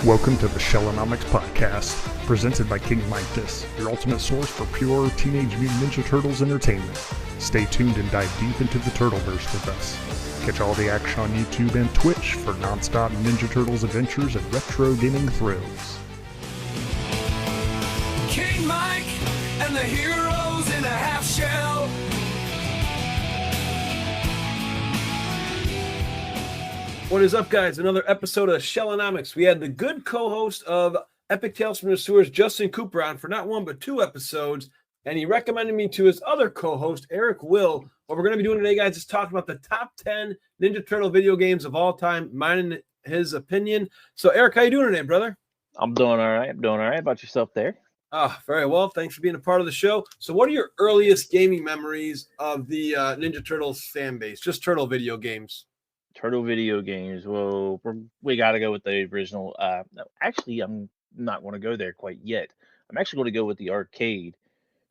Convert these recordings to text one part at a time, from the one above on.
Welcome to the Shellanomics podcast, presented by King Midas, your ultimate source for pure Teenage Mutant Ninja Turtles entertainment. Stay tuned and dive deep into the Turtleverse with us. Catch all the action on YouTube and Twitch for non-stop Ninja Turtles adventures and retro gaming thrills. King Mike and the heroes in a half shell. What is up, guys? Another episode of Shellanomics. We had the good co-host of Epic Tales from the Sewers, Justin Cooper, on for not one but two episodes, and he recommended me to his other co-host, Eric Will. What we're going to be doing today, guys, is talking about the top 10 Ninja Turtle video games of all time, mine and his opinion. So, Eric, how you doing today, brother? I'm doing all right. How about yourself there? Oh, very well. Thanks for being a part of the show. So what are your earliest gaming memories of the Ninja Turtles fan base? Just Turtle video games. Turtle video games. Well, we got to go with the original. No, actually, I'm not going to go there quite yet. I'm actually going to go with the arcade.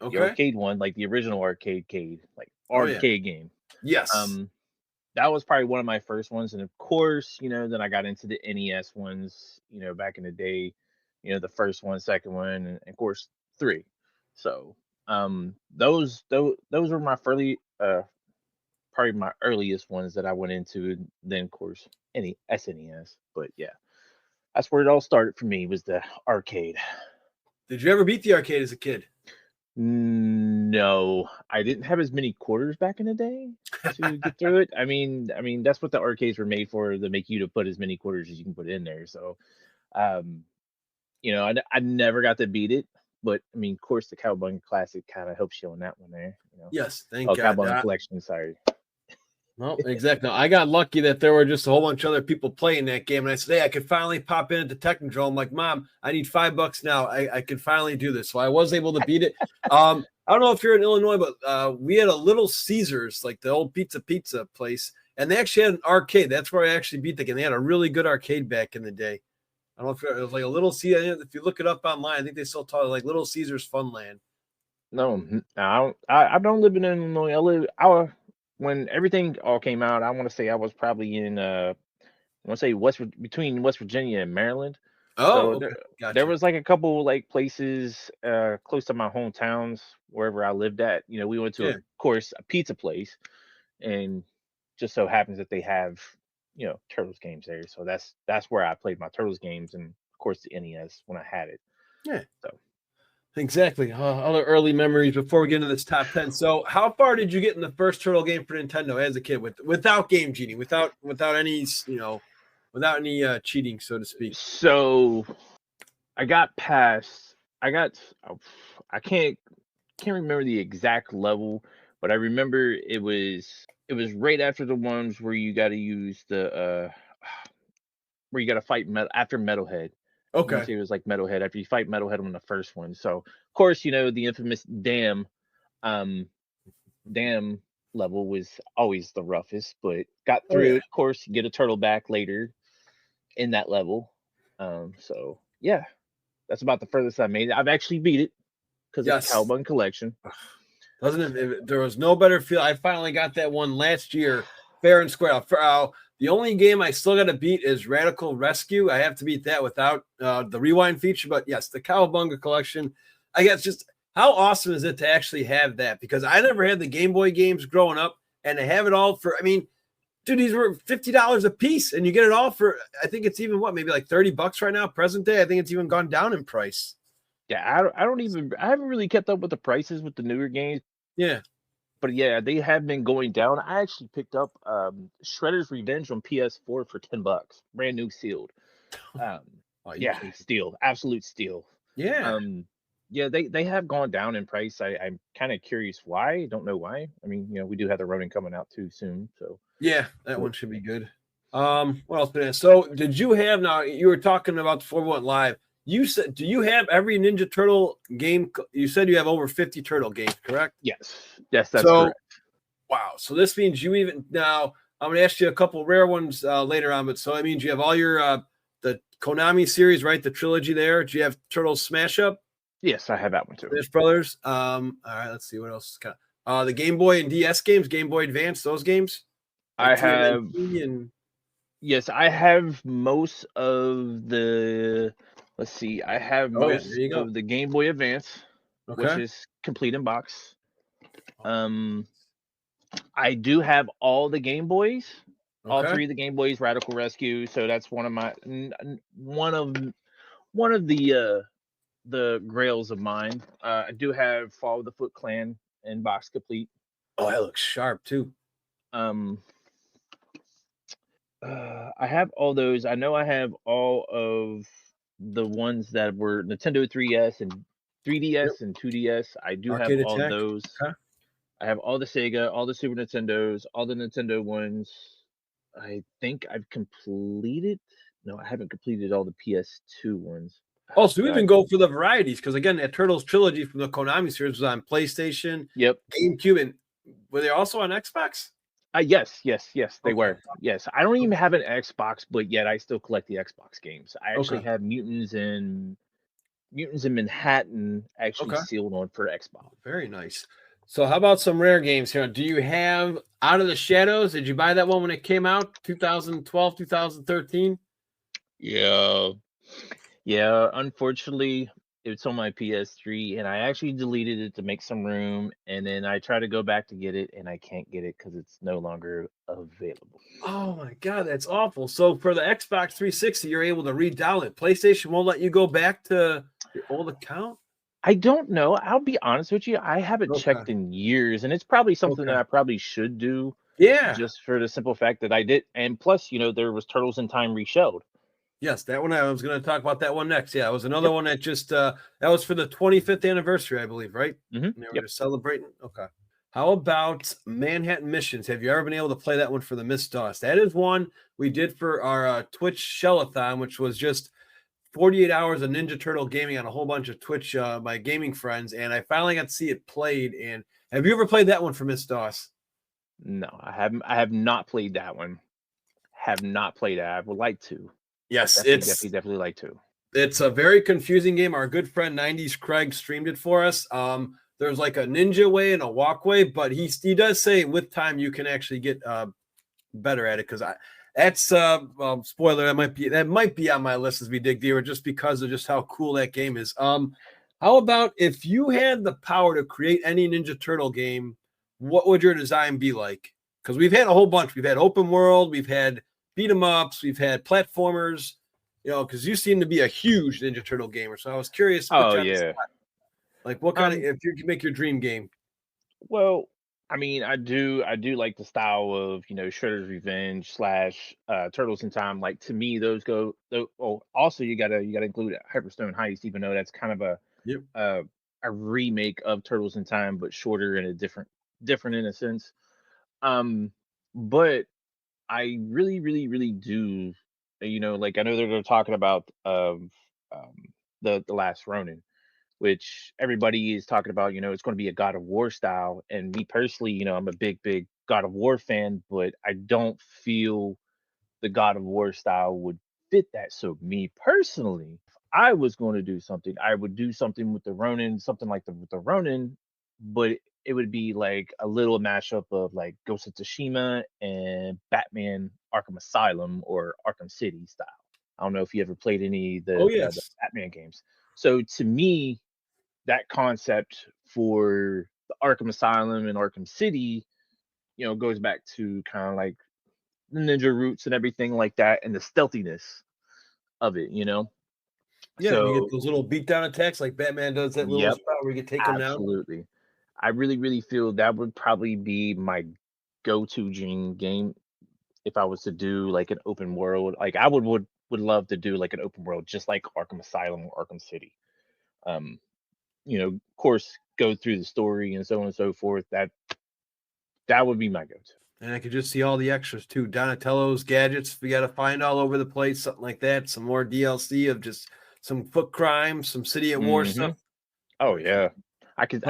Okay. The arcade one, like the original arcade, game. Yes. That was probably one of my first ones. And of course, then I got into the NES ones, back in the day, the first one, second one, and of course, 3. So, those were my probably my earliest ones that I went into. Then, of course, any SNES. But yeah, that's where it all started for me, was the arcade. Did you ever beat the arcade as a kid? No, I didn't have as many quarters back in the day to get through it. I mean, that's what the arcades were made for, to make you to put as many quarters as you can put in there. So, I never got to beat it. But, of course, the Cowabunga Classic kind of helps you on that one there. Yes, thank God. Cowabunga Collection, sorry. Well, exactly. I got lucky that there were just a whole bunch of other people playing that game. And I said, hey, I could finally pop in at the Technodrome. I'm like, Mom, I need $5 now. I can finally do this. So I was able to beat it. I don't know if you're in Illinois, but we had a Little Caesars, like the old pizza place. And they actually had an arcade. That's where I actually beat the game. They had a really good arcade back in the day. I don't know if it was like a Little Caesars. If you look it up online, I think they still call it like Little Caesars Funland. No, I don't live in Illinois. When everything all came out, I want to say I was probably in between West Virginia and Maryland. Oh, so okay. Gotcha. There was like a couple like places close to my hometowns wherever I lived at. We went to, of course, a pizza place, and just so happens that they have Turtles games there. So that's where I played my Turtles games, and of course the NES when I had it. Yeah. So. Exactly. Other early memories before we get into this top 10. So how far did you get in the first Turtle game for Nintendo as a kid without game cheating, without any, without any cheating, so to speak? So I can't remember the exact level, but I remember it was right after the ones where you got to use where you got to fight after Metalhead. Okay. It was like Metalhead after you fight Metalhead on the first one. So of course, the infamous dam level was always the roughest, but got through it. Of course, you get a turtle back later in that level. So yeah, that's about the furthest I made it. I've actually beat it because of the Cowabunga Collection. Doesn't it? There was no better feel. I finally got that one last year, fair and square. The only game I still got to beat is Radical Rescue. I have to beat that without the rewind feature. But yes, the Cowabunga Collection. I guess just how awesome is it to actually have that? Because I never had the Game Boy games growing up, and to have it all for, dude, these were $50 a piece, and you get it all for, I think it's even maybe like $30 right now, present day. I think it's even gone down in price. Yeah, I haven't really kept up with the prices with the newer games. Yeah. But yeah, they have been going down. I actually picked up Shredder's Revenge on PS4 for $10, brand new sealed. Steal, absolute steal. Yeah. They have gone down in price. I'm kind of curious why. Don't know why. We do have the Ronin coming out too soon. So yeah, that one should be good. What else? So did you have, now you were talking about the 4-1 Live. You said, do you have every Ninja Turtle game? You said you have over 50 Turtle games, correct? Yes, that's correct. Wow. So this means you even, now I'm going to ask you a couple rare ones later on, but so that means you have all your, the Konami series, right? The trilogy there. Do you have Turtles Smash Up? Yes, I have that one too. Smash Brothers. All right, let's see what else. The Game Boy and DS games, Game Boy Advance, those games? I have. And Yes, I have most of the. Let's see. I have Oh yeah, most there you go. of the Game Boy Advance, which Okay. is complete in box. I do have all the Game Boys, all Okay. three of the Game Boys Radical Rescue. So that's one of my one of the grails of mine. I do have Fall of the Foot Clan in box complete. Oh, that looks sharp too. Um, I have all those. I know I have all of the ones that were Nintendo 3DS and Yep. 3DS and 2DS. I do have Arcade all Attack. those. Okay. I have all the Sega, all the Super Nintendos, all the Nintendo ones. I think I've completed. No, I haven't completed all the PS2 ones. Oh, so we God. even go for the varieties because again, that Turtles trilogy from the Konami series was on PlayStation, Yep. GameCube, and were they also on Xbox? Yes, they Okay. were. Yes, I don't even have an Xbox, but yet I still collect the Xbox games. I actually Okay. have Mutants in Manhattan actually Okay. sealed on for Xbox. Very nice. So how about some rare games here? Do you have Out of the Shadows? Did you buy that one when it came out? 2012, 2013? Yeah. Yeah, unfortunately, it's on my PS3 and I actually deleted it to make some room and then I try to go back to get it and I can't get it because it's no longer available. Oh my god, that's awful. So for the Xbox 360, you're able to re-download it. PlayStation won't let you go back to your old account? I don't know. I'll be honest with you. I haven't Okay. checked in years, and it's probably something that Okay. I probably should do, Yeah. just for the simple fact that I did. And plus, there was Turtles in Time reshelled. Yes, that one I was going to talk about that one next. Yeah, it was another Yep. one that just that was for the 25th anniversary, I believe, right? Mm-hmm. And they were Yep. just celebrating. Okay. How about Manhattan Missions? Have you ever been able to play that one for the Miss DOS? That is one we did for our Twitch Shellathon, which was just 48 hours of Ninja Turtle gaming on a whole bunch of Twitch my gaming friends, and I finally got to see it played. And have you ever played that one for Miss DOS? No, I haven't. I have not played that one. Have not played that. I would like to. Yes, Definitely like to. it's a very confusing game. Our good friend 90s Craig streamed it for us. There's like a ninja way and a walkway, but he does say with time you can actually get better at it because that's spoiler that might be on my list as we dig deeper just because of just how cool that game is. How about if you had the power to create any Ninja Turtle game, what would your design be like? Because we've had a whole bunch. We've had open world, we've had beat 'em ups, we've had platformers. Because you seem to be a huge Ninja Turtle gamer, so I was curious to put Oh you on the yeah. spot. Like, what kind of if you could make your dream game? Well, I mean, I do like the style of Shredder's Revenge slash Turtles in Time. Like to me, those go. Oh, also you gotta include Hyperstone Heist, even though that's kind of Yep. a remake of Turtles in Time, but shorter and a different in a sense. But I really, really, really do. Like I know they're talking about the Last Ronin, which everybody is talking about. It's going to be a God of War style. And me personally, I'm a big God of War fan, but I don't feel the God of War style would fit that. So me personally, if I was going to do something, I would do something with the Ronin, something like with the Ronin, but it would be like a little mashup of like Ghost of Tsushima and Batman Arkham Asylum or Arkham City style. I don't know if you ever played any of Oh the yes. Batman games. So to me, that concept for the Arkham Asylum and Arkham City, goes back to kind of like the ninja roots and everything like that, and the stealthiness of it. Yeah, and you get So, those little beatdown attacks like Batman does that little yep, spot where you can take them down. absolutely. I really, really feel that would probably be my go-to dream game if I was to do like an open world. Like I would love to do like an open world, just like Arkham Asylum or Arkham City. Um, of course, go through the story and so on and so forth. That would be my go-to. And I could just see all the extras too. Donatello's gadgets we got to find all over the place, something like that. Some more DLC of just some foot crimes, some City at War Hmm. stuff. Oh yeah, I could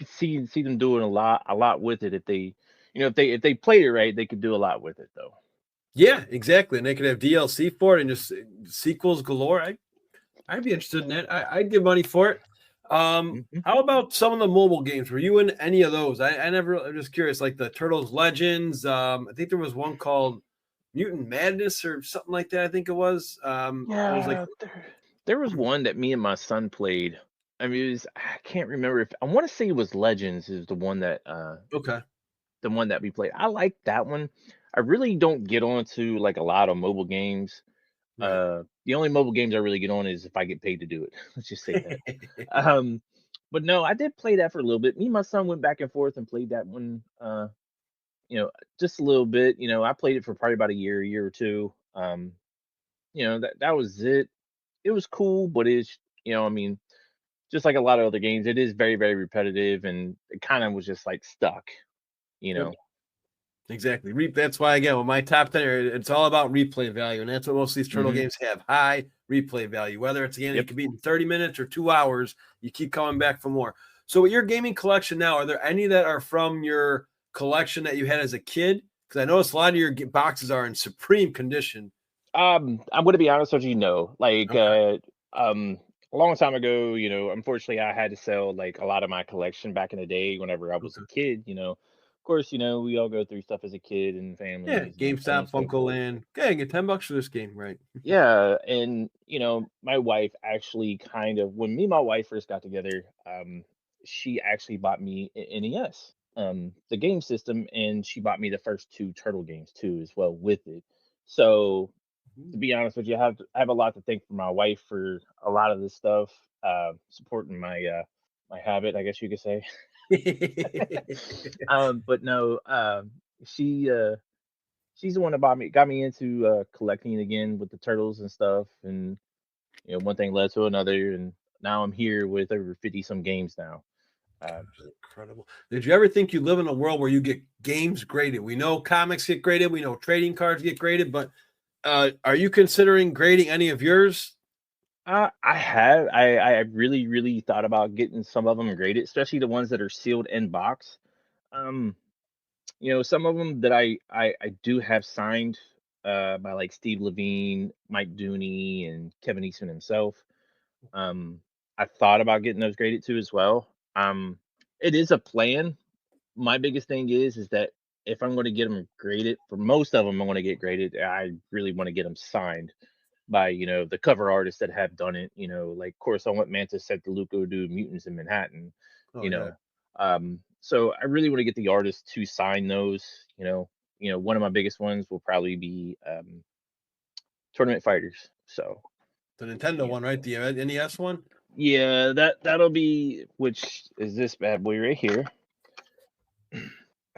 see them doing a lot with it if they, if they played it right, they could do a lot with it though. Yeah, exactly. And they could have DLC for it and just sequels galore. I'd be interested in that. I'd give money for it. Hmm. How about some of the mobile games? Were you in any of those? I'm just curious, like the Turtles Legends. I think there was one called Mutant Madness or something like that. I think it was. It was like there was one that me and my son played. I mean, I can't remember if I want to say it was Legends is okay. the one that we played. I like that one. I really don't get onto like a lot of mobile games. Right. The only mobile games I really get on is if I get paid to do it. Let's just say that. But no, I did play that for a little bit. Me and my son went back and forth and played that one. Just a little bit. I played it for probably about a year or two. That was it. It was cool, but it's I mean, just like a lot of other games, it is very, very repetitive, and it kind of was just like stuck. You Yep. know. Exactly. That's why again, with my top 10, it's all about replay value, and that's what most of these turtle games have: high replay value. Whether it's a game that can be in 30 minutes or 2 hours, you keep coming back for more. So, with your gaming collection now, are there any that are from your collection that you had as a kid? Because I noticed a lot of your boxes are in supreme condition. I'm going to be honest with you. No, like Okay. a long time ago, unfortunately, I had to sell like a lot of my collection back in the day whenever I was a Okay. kid. Of course, we all go through stuff as a kid and Yeah, families and so on and GameStop, so forth. FuncoLand. Okay, get $10 for this game, right? Yeah, and my wife actually when me and my wife first got together, she actually bought me an NES, the game system, and she bought me the first two Turtle games too as well with it. So to be honest with you, I have a lot to thank for my wife for a lot of this stuff, supporting my habit, I guess you could say. But no, she she's the one that got me into collecting again with the turtles and stuff, and one thing led to another, and now I'm here with over 50 some games now. Um, Incredible. Did you ever think you live in a world where you get games graded? We know comics get graded, we know trading cards get graded, but are you considering grading any of yours? I really really thought about getting some of them graded, especially the ones that are sealed in box. Um, some of them that I do have signed by like Steve Levine, Mike Dooney, and Kevin Eastman himself. I thought about getting those graded too as well. It is a plan. My biggest thing is that if I'm going to get them graded, for most of them, I want to get graded. I really want to get them signed by the cover artists that have done it. Like of course I want Mantis set the Luco do Mutants in Manhattan. Oh You yeah. know, so I really want to get the artists to sign those. One of my biggest ones will probably be Tournament Fighters. So The Nintendo yeah, one, right? The NES one? yeah, that'll be, which is this bad boy right here. Oh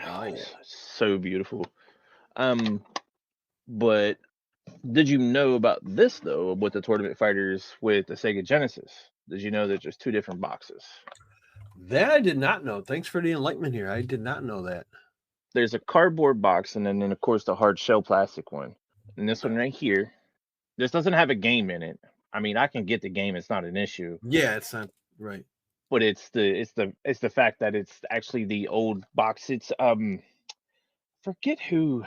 Oh, yeah. it's so beautiful. But did you know about this though with the Tournament Fighters with the Sega Genesis? Did you know that there's two different boxes? That I did not know. Thanks for the enlightenment here. I did not know that. There's a cardboard box and then of course the hard shell plastic one. And this one Okay. right here, this doesn't have a game in it. I mean, I can get the game; it's not an issue. Yeah, it's not right. But it's the fact that it's actually the old box. It's forget who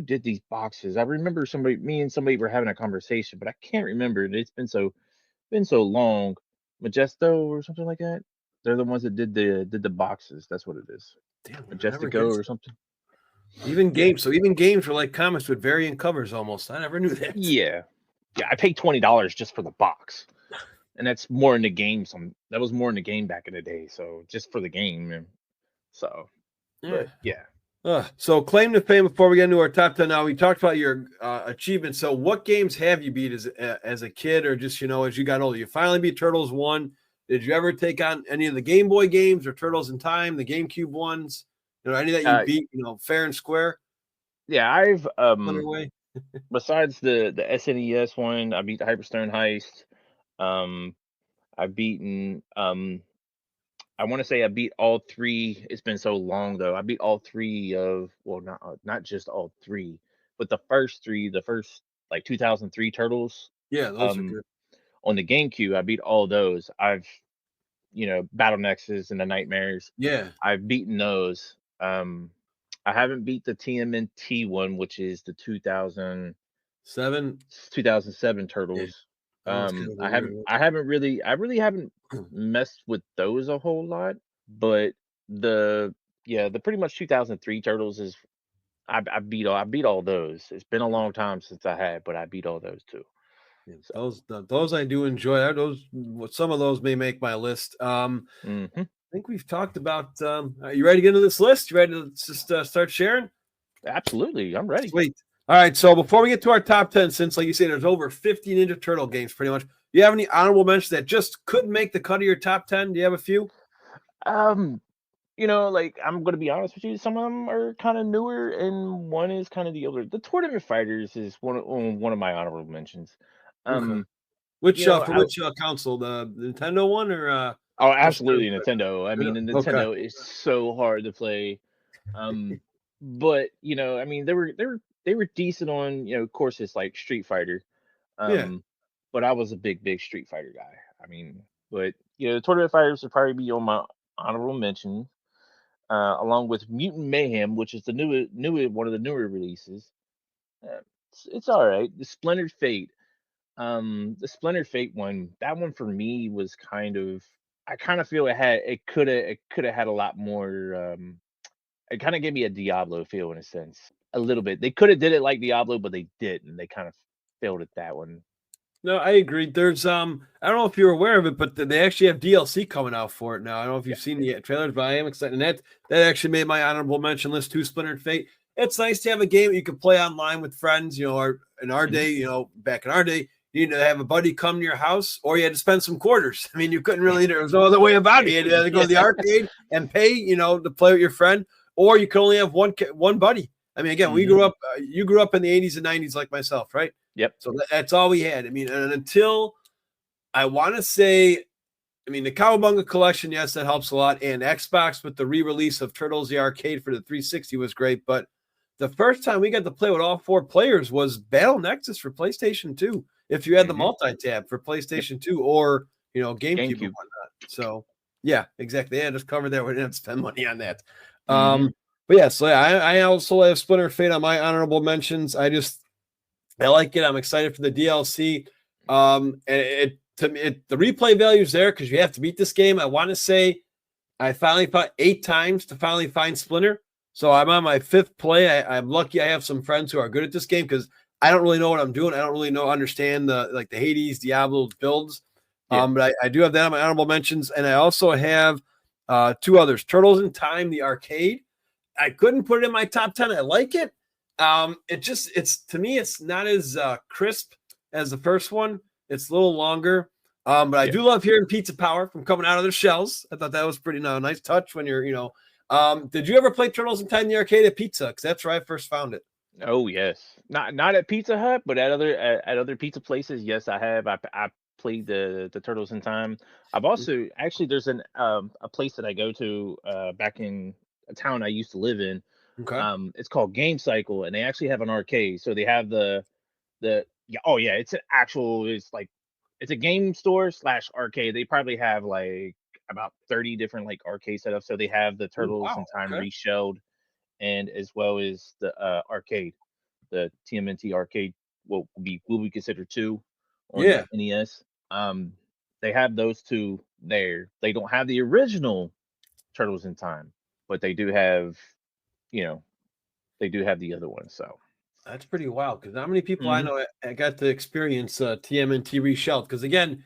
did these boxes. I remember me and somebody were having a conversation, but I can't remember it. It's been so long. Majesto or something like that. They're the ones that did the boxes. That's what it is. Damn, I never Majestico guessed or that. something. Even Yeah. games. So even games were like comics with varying covers almost. I never knew that. Yeah. Yeah. I paid $20 just for the box. And that's more in the game. That was more in the game back in the day. So just for the game. And so, Yeah. but yeah. So claim to fame before we get into our top 10 now. We talked about your achievements. So what games have you beat as a kid or just, as you got older? You finally beat Turtles 1. Did you ever take on any of the Game Boy games or Turtles in Time, the GameCube ones? Any that you Uh, beat, fair and square? yeah. I've Underway? besides the SNES one, I beat the Hyperstone Heist. Um, I've beaten I want to say I beat all three. It's been so long though. I beat all three of, well, not just all three, but the first three, the first like 2003 Turtles. Yeah, those are Um, good. on the GameCube, I beat all those. I've Battle Nexus and the Nightmares. Yeah. I've beaten those. I haven't beat the TMNT one, which is the 7. 2007 Yeah. Turtles. That one's kind of a I weird haven't one. I haven't really I really haven't messed with those a whole lot, but the pretty much 2003 Turtles is I beat all those. It's been a long time since I had, but I beat all those too. Yeah, So those I do enjoy. Those some of those may make my list. mhm. I think we've talked about. Are you ready to get into this list? You ready to just start sharing? Absolutely, I'm ready. Sweet. All right. So before we get to our top 10, since like you say, there's over 50 Ninja Turtle games, pretty much. Do you have any honorable mentions that just couldn't make the cut of your top 10? Do you have a few? Um, like I'm gonna be honest with you, some of them are kind of newer, and one is kind of the older. The Tournament Fighters is one of my honorable mentions. Okay. Um, Which for I which console? The Nintendo one or oh the Super absolutely Nintendo. I mean, the Nintendo? Okay. Nintendo is so hard to play. Um, but I mean, they were decent on courses like Street Fighter. Yeah. Um, but I was a big Street Fighter guy. I mean, but the Tournament Fighters would probably be on my honorable mention, along with Mutant Mayhem, which is the new one of the newer releases. It's all right. The Splintered Fate one, that one for me was I kind of feel it could have had a lot more. It kind of gave me a Diablo feel in a sense, a little bit. They could have did it like Diablo, but they didn't. They kind of failed at that one. No, I agree. There's I don't know if you're aware of it, but they actually have DLC coming out for it now. I don't know if you've seen the trailers, but I am excited. And that actually made my honorable mention list too, Splintered Fate. It's nice to have a game that you can play online with friends, or in our day, back in our day, you need to have a buddy come to your house or you had to spend some quarters. I mean, you couldn't really, there was no other way about it. You had to go to the arcade and pay, to play with your friend, or you could only have one buddy. I mean, again, we grew up, you grew up in the 80s and 90s like myself, right? Yep. So that's all we had. I mean, and until I want to say, I mean, the Cowabunga collection, yes, that helps a lot. And Xbox with the re-release of Turtles the Arcade for the 360 was great. But the first time we got to play with all four players was Battle Nexus for PlayStation 2. If you had the multi-tab for PlayStation 2 or, GameCube and whatnot. So, yeah, exactly. Yeah, just cover that. We didn't spend money on that. But yeah, so I also have Splinter Fate on my honorable mentions. I like it. I'm excited for the DLC. And the replay value is there because you have to beat this game. I want to say I finally fought 8 times to finally find Splinter. So I'm on my 5th play. I'm lucky I have some friends who are good at this game because I don't really know what I'm doing. I don't really understand the Hades, Diablo builds. But I do have that on my honorable mentions. And I also have 2 others. Turtles in Time, the arcade. I couldn't put it in my top 10. I like it. It's to me, it's not as crisp as the first one. It's a little longer. But I do love hearing Pizza Power from coming out of their shells. I thought that was pretty nice touch when you're, did you ever play Turtles in Time the Arcade at Pizza? Because that's where I first found it. Oh yes, not at Pizza Hut, but at other pizza places. Yes, I have. I played the Turtles in Time. I've also actually there's a place that I go to back in a town I used to live in. Okay. It's called Game Cycle, and they actually have an arcade. So they have it's a game store / arcade. They probably have like about 30 different like arcade setups. So they have the Turtles in Time reshelled, and as well as the arcade, the TMNT arcade will be considered 2 on the NES. They have those 2 there. They don't have the original Turtles in Time, but they do have the other one. So that's pretty wild because not many people I know I got to experience TMNT reshelled. Because again,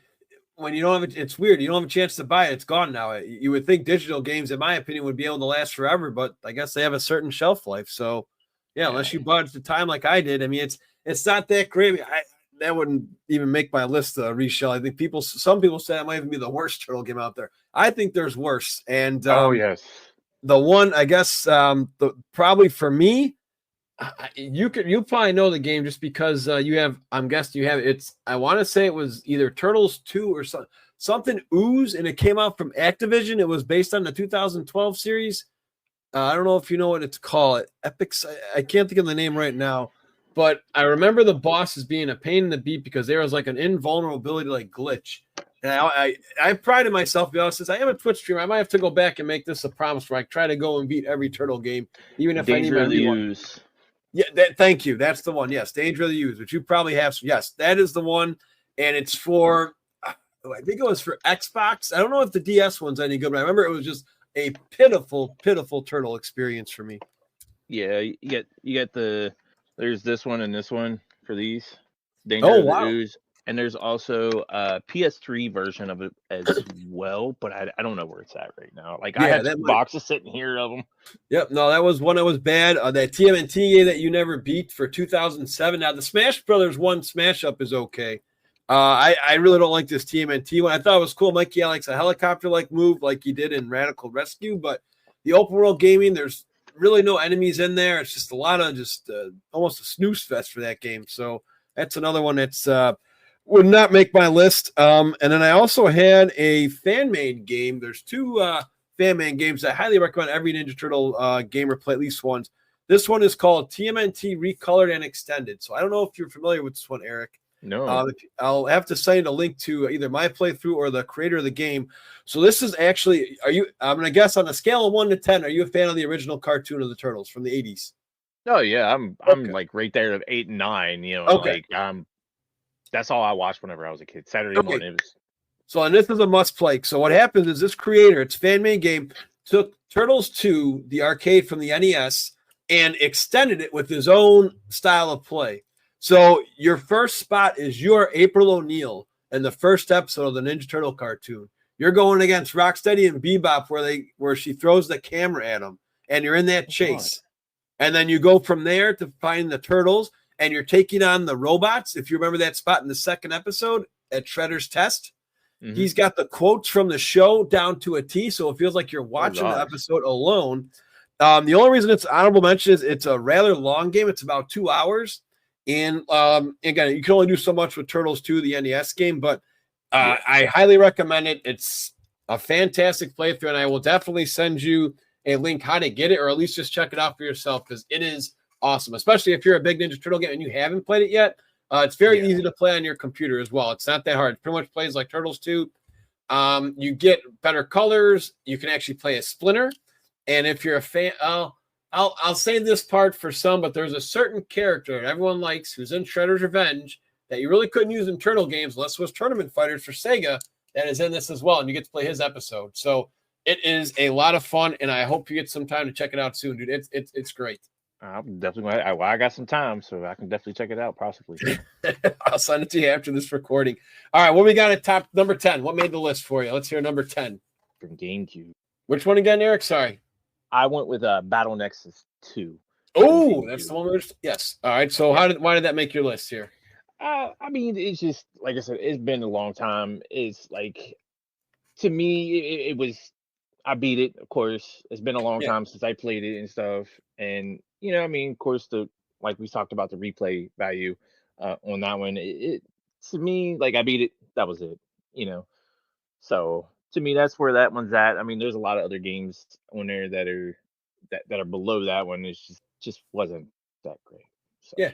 when you don't have it's weird. You don't have a chance to buy it. It's gone now. You would think digital games, in my opinion, would be able to last forever, but I guess they have a certain shelf life. So, unless you bought it at the time like I did, I mean, it's not that great. That wouldn't even make my list reshell. I think some people say it might even be the worst turtle game out there. I think there's worse. And yes, the one I guess probably for me. You probably know the game just because I'm guessing you have it. I want to say it was either Turtles 2 or something Ooze, and it came out from Activision. It was based on the 2012 series. I don't know if you know what it's called. Epics. I can't think of the name right now, but I remember the bosses being a pain in the beat because there was like an invulnerability like glitch. And I prided myself, to be honest, since I am a Twitch streamer, I might have to go back and make this a promise where I try to go and beat every turtle game, even if I need my rewind. Yeah, thank you. That's the one. Yes, Danger of the Use, which you probably have. Yes, that is the one, and it's for. I think it was for Xbox. I don't know if the DS one's any good, but I remember it was just a pitiful turtle experience for me. Yeah, you get there's this one and this one for these Danger Oh of the wow. Ooze, and there's also a PS3 version of it as well, but I don't know where it's at right now. Like I Yeah, have that two might. boxes sitting here of them. Yep. No, that was one that was bad. That TMNT game that you never beat for 2007. Now the Smash Brothers one Smash Up is okay. I really don't like this TMNT one. I thought it was cool. Mikey likes a helicopter like move like he did in Radical Rescue, but the open world gaming, there's really no enemies in there. It's just a lot of just almost a snooze fest for that game. So that's another one that's would not make my list. And then I also had a fan made game. There's two fan made games I highly recommend every Ninja Turtle gamer play at least once. This one is called TMNT Recolored and Extended. So I don't know if you're familiar with this one, Eric. No. I'll have to send a link to either my playthrough or the creator of the game. So this is actually, I'm going to guess on a scale of 1 to 10, are you a fan of the original cartoon of the Turtles from the 80s? Oh yeah, I'm Okay. like right there at 8 and 9. You know, Okay. like that's all I watched whenever I was a kid. Saturday Okay. morning. It was So, and this is a must play. So, what happens is this creator, it's fan made game, took Turtles 2, the arcade from the NES, and extended it with his own style of play. So, your first spot is your April O'Neil in the first episode of the Ninja Turtle cartoon. You're going against Rocksteady and Bebop, where she throws the camera at him, and you're in that chase. And then you go from there to find the turtles, and you're taking on the robots. If you remember that spot in the second episode at Shredder's Test. Mhm. He's got the quotes from the show down to a T, so it feels like you're watching the gosh. episode alone. The only reason it's honorable mention is it's a rather long game. It's about 2 hours. And again, you can only do so much with Turtles 2, the NES game, but I highly recommend it. It's a fantastic playthrough, and I will definitely send you a link how to get it, or at least just check it out for yourself, because it is awesome, especially if you're a big Ninja Turtle game and you haven't played it yet. It's very easy to play on your computer as well. It's not that hard. It pretty much plays like Turtles 2. You get better colors. You can actually play a Splinter. And if you're a fan, I'll say this part for some, but there's a certain character that everyone likes who's in Shredder's Revenge that you really couldn't use in Turtle games unless it was Tournament Fighters for Sega that is in this as well, and you get to play his episode. So it is a lot of fun, and I hope you get some time to check it out soon, dude. It's great. I'm definitely going I got some time, so I can definitely check it out, possibly. I'll send it to you after this recording. All right, what we got at top number 10? What made the list for you? Let's hear number 10. From GameCube. Which one again, Eric? Sorry. I went with Battle Nexus 2. Oh, that's the one. Yes. All right. So why did that make your list here? I mean, it's just like I said, it's been a long time. It's like, to me, it was. I beat it, of course. It's been a long time since I played it and stuff, and I mean, of course, like we talked about the replay value on that one. It to me, like I beat it. That was it. So to me, that's where that one's at. I mean, there's a lot of other games on there that are below that one. It's just wasn't that great. So. Yeah.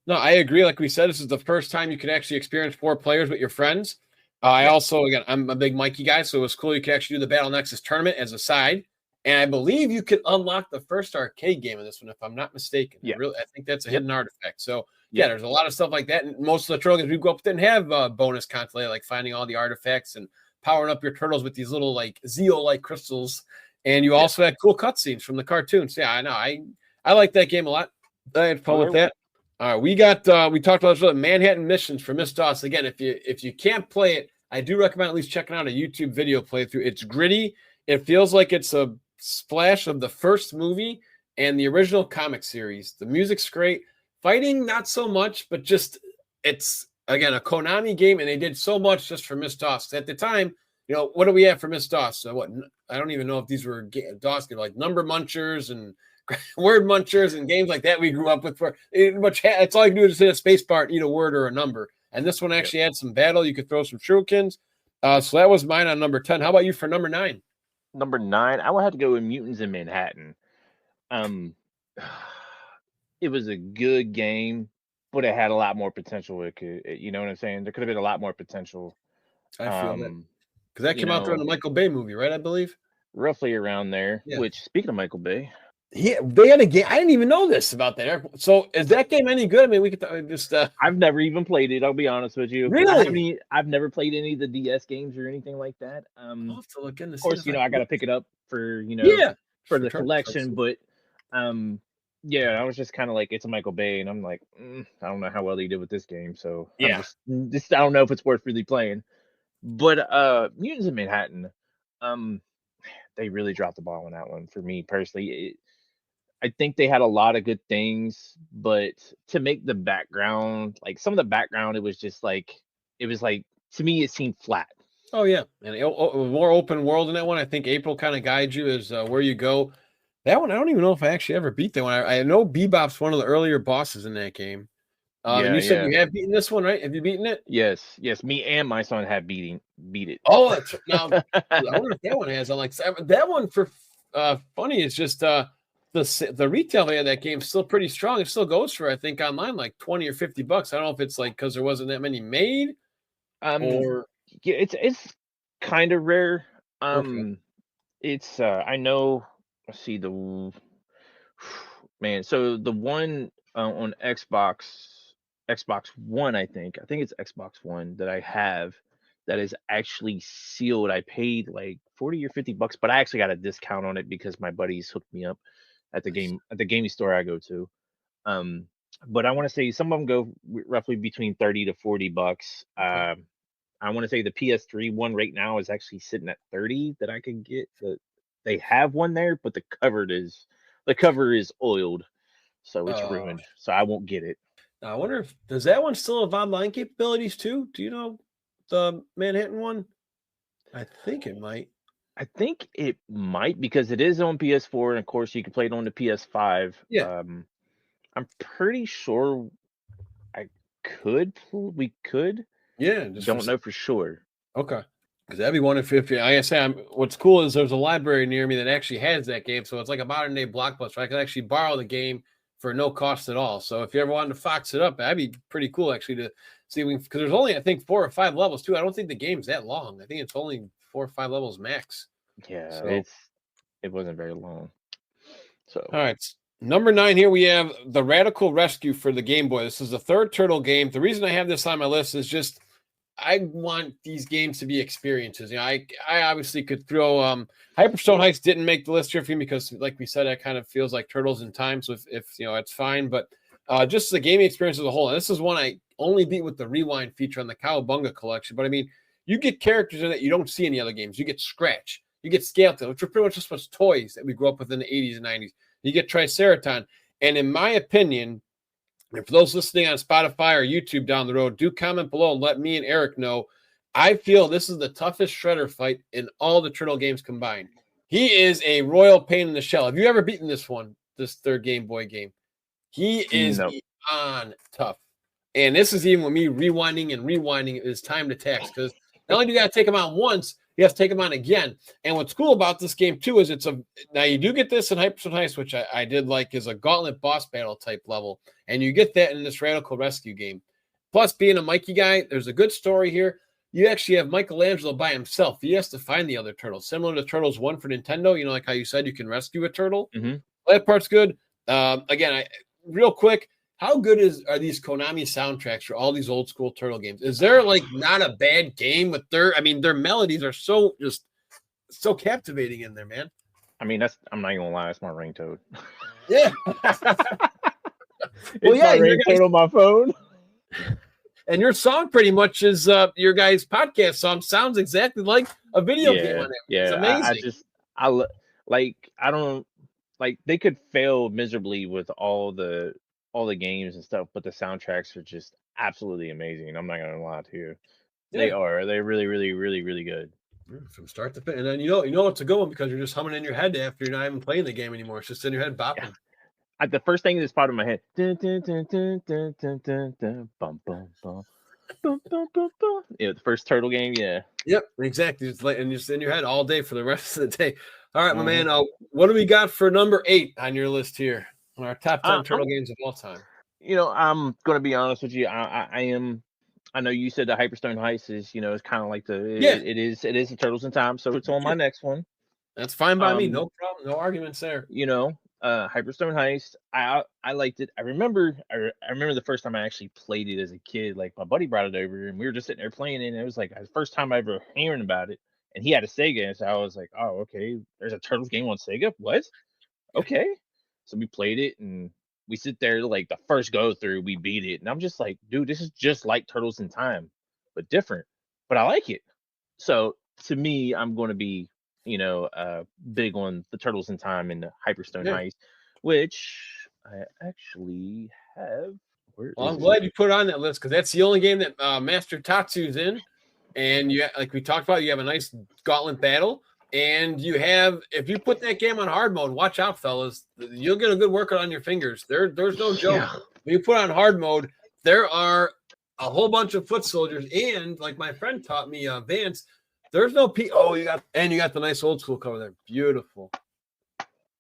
No, I agree. Like we said, this is the first time you can actually experience 4 players with your friends. I also, again, I'm a big Mikey guy, so it was cool. You could actually do the Battle Nexus tournament as a side. And I believe you could unlock the first arcade game of this one, if I'm not mistaken. Yeah. I think that's a hidden artifact. So, there's a lot of stuff like that. And most of the turtle games we grew up didn't have bonus content, like finding all the artifacts and powering up your turtles with these little, like, Zeo-like crystals. And you also had cool cutscenes from the cartoons. Yeah, I know. I like that game a lot. I had fun with that. All right, we talked about this Manhattan Missions for Miss Doss. Again, if you can't play it, I do recommend at least checking out a YouTube video playthrough. It's gritty. It feels like it's a splash of the first movie and the original comic series. The music's great. Fighting, not so much, but just it's, again, a Konami game, and they did so much just for Miss Doss. At the time, what do we have for Miss Doss? I don't even know if these were DOS games, like Number Munchers and Word Munchers and games like that we grew up with. It's all you can do is hit a space bar and eat a word or a number. And this one actually had some battle. You could throw some shurikens. So that was mine on number 10. How about you for number 9? Number 9, I would have to go with Mutants in Manhattan. It was a good game, but it had a lot more potential. You know what I'm saying? There could have been a lot more potential. I feel that. Because that came out during the Michael Bay movie, right? I believe. Roughly around there. Yeah. Which, speaking of Michael Bay. Yeah, they had a game. I didn't even know this about that. So is that game any good? I mean, we could just. I've never even played it. I'll be honest with you. Really? I've never played any of the DS games or anything like that. I'll have to look into. Of course, I got to pick it up for for the collection. But Yeah, I was just kind of like, it's a Michael Bay, and I'm like, I don't know how well they did with this game, so I'm Yeah. just I don't know if it's worth really playing. But Mutants in Manhattan, um, they really dropped the ball on that one for me personally. I think they had a lot of good things, but to make the background, like some of the background, it was like to me it seemed flat. Oh yeah, and more open world in that one. I think April kind of guides you as where you go. That one, I don't even know if I actually ever beat that one. I know Bebop's one of the earlier bosses in that game. And Yeah, you said yeah. you have beaten this one, right? Have you beaten it? Yes. Me and my son have beat it. Oh, that's now. I wonder if that one has. I'm like that one for funny is just the retail value of that game is still pretty strong. It still goes for I think online like $20 or $50. I don't know if it's like because there wasn't that many made Um, or yeah, it's kind of rare. okay. It's I know. Let's see the man. So the one on Xbox One, I think it's Xbox One that I have that is actually sealed. I paid like 40 or $50, but I actually got a discount on it because my buddies hooked me up at the gaming store I go to. Um, but I want to say some of them go roughly between 30 to $40. Okay. I want to say the PS3 one right now is actually sitting at 30 that I can get. They have one there, but the cover is oiled, so it's Uh, ruined. So I won't get it. I wonder if does that one still have online capabilities too? Do you know the Manhattan one? I think it might. I think it might because it is on PS4, and of course you can play it on the PS5. Yeah. I'm pretty sure I we could. Yeah. Just for Don't know for sure. okay. Because that'd be one if like I say, what's cool is there's a library near me that actually has that game, so it's like a modern day Blockbuster. I can actually borrow the game for no cost at all. So if you ever wanted to fox it up, that'd be pretty cool actually to see. Because there's only I think 4 or 5 levels too. I don't think the game's that long. I think it's only 4 or 5 levels max. Yeah, So it wasn't very long. So all right. Number 9 here we have the Radical Rescue for the Game Boy. This is the third Turtle game. The reason I have this on my list is just I want these games to be experiences. You know, I obviously could throw Hyperstone Heist didn't make the list here for me because, like we said, it kind of feels like Turtles in Time. So if you know, it's fine. But just the gaming experience as a whole. And this is one I only beat with the rewind feature on the Cowabunga collection. But I mean, you get characters in it you don't see in the other games. You get Scratch, you get Skeleton, which are pretty much just toys that we grew up with in the 80s and 90s. You get Triceraton, and in my opinion. And for those listening on Spotify or YouTube down the road, do comment below and let me and Eric know. I feel this is the toughest Shredder fight in all the Turtle games combined. He is a royal pain in the shell. Have you ever beaten this third Game Boy game? He is no. beyond tough. And this is even with me rewinding his time to tax because not only do you got to take him on once, you have to take him on again. And what's cool about this game too is now you do get this in Hyperstone Heist, which I did like, is a gauntlet boss battle type level, and you get that in this Radical Rescue game. Plus, being a Mikey guy, there's a good story here. You actually have Michelangelo by himself. He has to find the other turtles, similar to Turtles 1 for Nintendo. You know, like how you said you can rescue a turtle. Mm-hmm. That part's good. Again, real quick. How good are these Konami soundtracks for all these old school Turtle games? Is there like not a bad game with their melodies are so captivating in there, man. I mean, I'm not even gonna lie, that's my ringtone. Yeah. It's my ringtone on my phone. And your song pretty much is your guys' podcast song sounds exactly like a video game on it. Yeah, It's amazing. I don't like they could fail miserably with all the games and stuff, but the soundtracks are just absolutely amazing. I'm not gonna lie to you. Yeah. They're really, really, really, really good. From start to finish. And then you know it's a good one because you're just humming in your head after you're not even playing the game anymore. It's just in your head bopping. Yeah. The first thing that's popped in my head. Dun, dun, dun, dun, dun, dun, dun, dun, bum, bum, bum. Bum, bum, bum, bum. Yeah, the first Turtle game, yeah. Yep, exactly. It's like, and just in your head all day for the rest of the day. All right, my man. What do we got for number 8 on your list here? On our top 10 Turtle games of all time. You know, I'm gonna be honest with you. I am. I know you said the Hyperstone Heist is, you know, it's kind of like it is the Turtles in Time, so it's on my next one. That's fine by me. No problem. No arguments there. You know, Hyperstone Heist. I liked it. I remember the first time I actually played it as a kid. Like my buddy brought it over, and we were just sitting there playing it. And it was like the first time I ever hearing about it. And he had a Sega, and so I was like, "Oh, okay. There's a Turtles game on Sega. What? Okay." So we played it, and we sit there like the first go through, we beat it, and I'm just like, dude, this is just like Turtles in Time, but different. But I like it. So to me, I'm going to be, big on the Turtles in Time and the Hyperstone Yeah. Heist, which I actually have. Where Well, is I'm it? glad you put it on that list because that's the only game that Master Tatsu's in. And you, like we talked about, you have a nice gauntlet battle. And you have, if you put that game on hard mode, watch out, fellas. You'll get a good workout on your fingers. There's no joke. Yeah. When you put on hard mode, there are a whole bunch of foot soldiers. And like my friend taught me, Vance, there's no Oh, you got the nice old school cover there. Beautiful.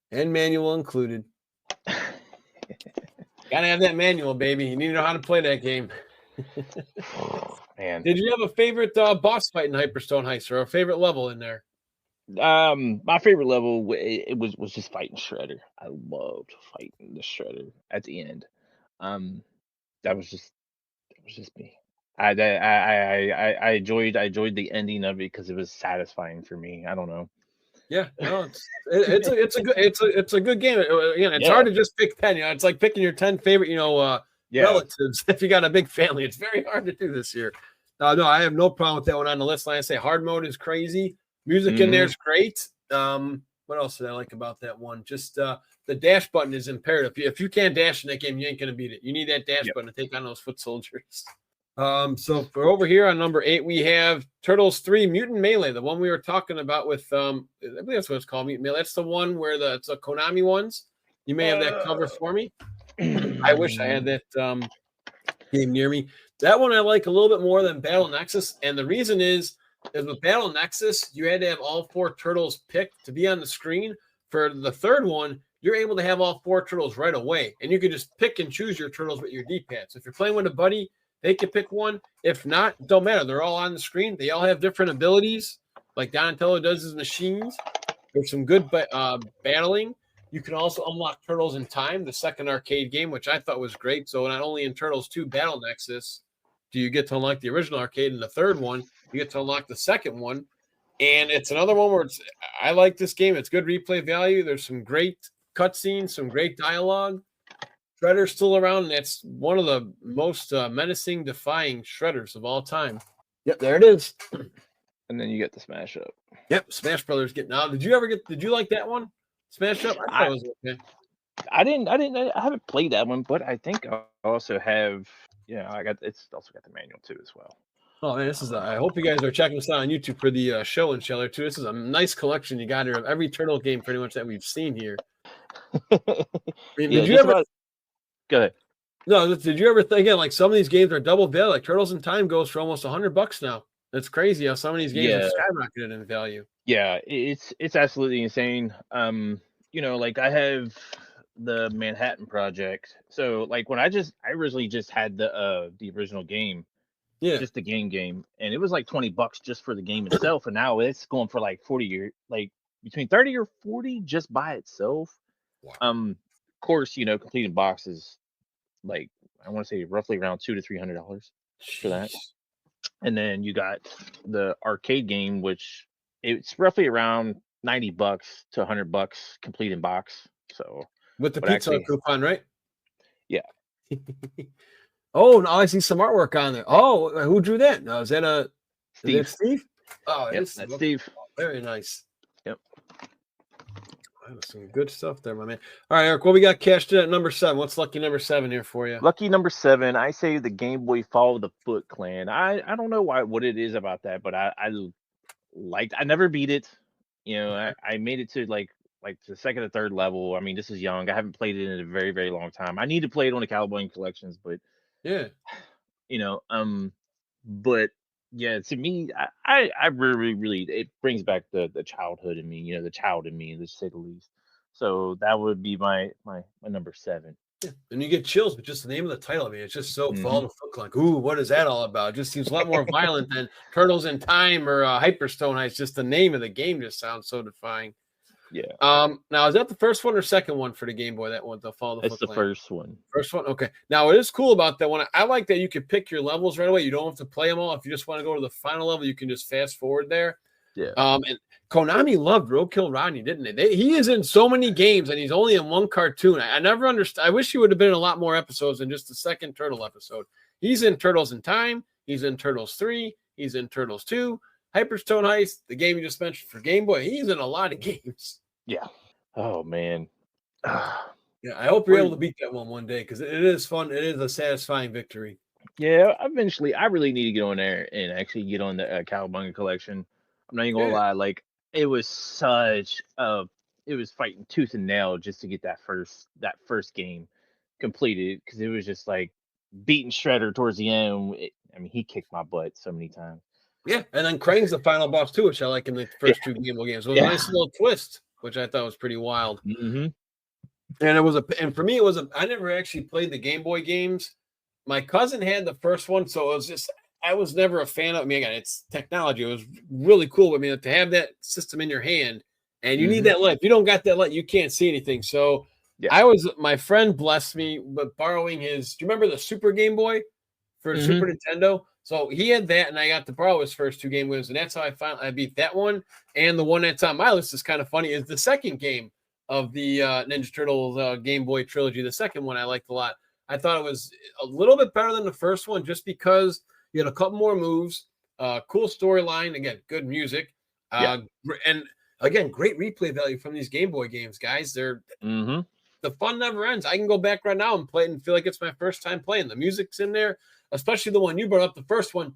And manual included. Gotta have that manual, baby. You need to know how to play that game. Man. Did you have a favorite boss fight in Hyperstone Heist or a favorite level in there? My favorite level it was just fighting Shredder. I loved fighting the Shredder at the end. That was just me. I enjoyed the ending of it because it was satisfying for me. I don't know. Yeah, no, it's a good game. Again, it's Yeah. hard to just pick 10. It's like picking your 10 favorite, relatives. If you got a big family, it's very hard to do this year. No, I have no problem with that one on the list. Like I say, hard mode is crazy. Music in there is great. What else did I like about that one? Just the dash button is imperative. If you can't dash in that game, you ain't gonna beat it. You need that dash button to take on those foot soldiers. So for over here on number 8, we have Turtles 3 Mutant Melee, the one we were talking about with I believe that's what it's called, Mutant Melee. That's the one where it's a Konami ones. You may have that cover for me. I wish I had that game near me. That one I like a little bit more than Battle Nexus, and the reason is with Battle Nexus, you had to have all 4 turtles picked to be on the screen. For the third one, you're able to have all 4 turtles right away, and you can just pick and choose your turtles with your D-pad. So if you're playing with a buddy, they can pick one. If not, don't matter. They're all on the screen. They all have different abilities, like Donatello does his machines. There's some good battling. You can also unlock Turtles in Time, the second arcade game, which I thought was great. So not only in Turtles 2 Battle Nexus do you get to unlock the original arcade, and the third one, you get to unlock the second one. And it's another one where I like this game. It's good replay value. There's some great cutscenes, some great dialogue. Shredder's still around, and that's one of the most menacing, defying Shredders of all time. Yep, there it is. And then you get the Smash Up. Yep, Smash Brothers getting out. Did you like that one? Smash Up? I thought it was okay. I haven't played that one, but I think I also have. It's also got the manual too as well. Oh man, I hope you guys are checking us out on YouTube for the show and Sheller too. This is a nice collection you got here of every turtle game pretty much that we've seen here. Did you ever? Go ahead. No, did you ever think like some of these games are double value? Like Turtles in Time goes for almost $100 now. It's crazy how some of these games have skyrocketed in value. Yeah, it's absolutely insane. Like I have the Manhattan Project. So like when I originally just had the original game, just the game, and it was like $20 just for the game itself, and now it's going for like 40 or like between 30 or 40 just by itself. Wow. Of course, completing boxes like I want to say roughly around $200 to $300 for that. And then you got the arcade game, which it's roughly around $90 to $100 complete in box. So with the pizza coupon, right? Yeah. Oh, now I see some artwork on there. Oh, who drew that? No, is that Steve? Steve? Oh, yep, that's Steve. Very nice. Yep. Some good stuff there, my man. All right, Eric, what we got cashed in at number 7? What's lucky number 7 here for you? Lucky number 7, I say the Game Boy Follow the Foot Clan. I don't know what it is about that, but I never beat it. I made it to like the second or third level. I mean, this is young. I haven't played it in a very, very long time. I need to play it on the Cowboy Collections, but yeah, but yeah, to me, I really, really, it brings back the childhood in me, the child in me, to say the least. So that would be my number 7. Yeah. And you get chills with just the name of the title. I mean, it's just so Follow the Foot Clan. Ooh, what is that all about? It just seems a lot more violent than Turtles in Time or Hyperstone Heist. Just the name of the game just sounds so defying. Yeah. Now is that the first one or second one for the Game Boy? That one, the Follow the Foot Clan? It's the first one. First one, okay. Now it is cool about that one. I like that you can pick your levels right away. You don't have to play them all. If you just want to go to the final level, you can just fast forward there. Yeah. And Konami loved Roadkill Rodney, didn't they? He is in so many games, and he's only in one cartoon. I never understood. I wish he would have been in a lot more episodes than just the second Turtle episode. He's in Turtles in Time. He's in Turtles 3. He's in Turtles 2. Hyperstone Heist, the game you just mentioned for Game Boy. He's in a lot of games. Yeah. Oh, man. Yeah, I hope you're able to beat that one day because it is fun. It is a satisfying victory. Yeah, eventually, I really need to get on there and actually get on the Cowabunga collection. I'm not even gonna lie, like it was it was fighting tooth and nail just to get that first game completed because it was just like beating Shredder towards the end. I mean, he kicked my butt so many times. Yeah, and then Krang's the final boss too, which I like in the first two Game Boy games. It was a nice little twist, which I thought was pretty wild. Mm-hmm. And for me, I never actually played the Game Boy games. My cousin had the first one, so it was just I was never a fan of. I mean, again, it's technology. It was really cool. I mean, to have that system in your hand, and you need that light. If you don't got that light, you can't see anything. So my friend blessed me with borrowing his. Do you remember the Super Game Boy for Super Nintendo? So he had that, and I got to borrow his first two Game Boys, and that's how I beat that one. And the one that's on my list is kind of funny. Is the second game of the Ninja Turtles Game Boy trilogy. The second one I liked a lot. I thought it was a little bit better than the first one just because you had a couple more moves, cool storyline, again, good music, and again, great replay value from these Game Boy games, guys. They're the fun never ends. I can go back right now and play it and feel like it's my first time playing. The music's in there, especially the one you brought up, the first one.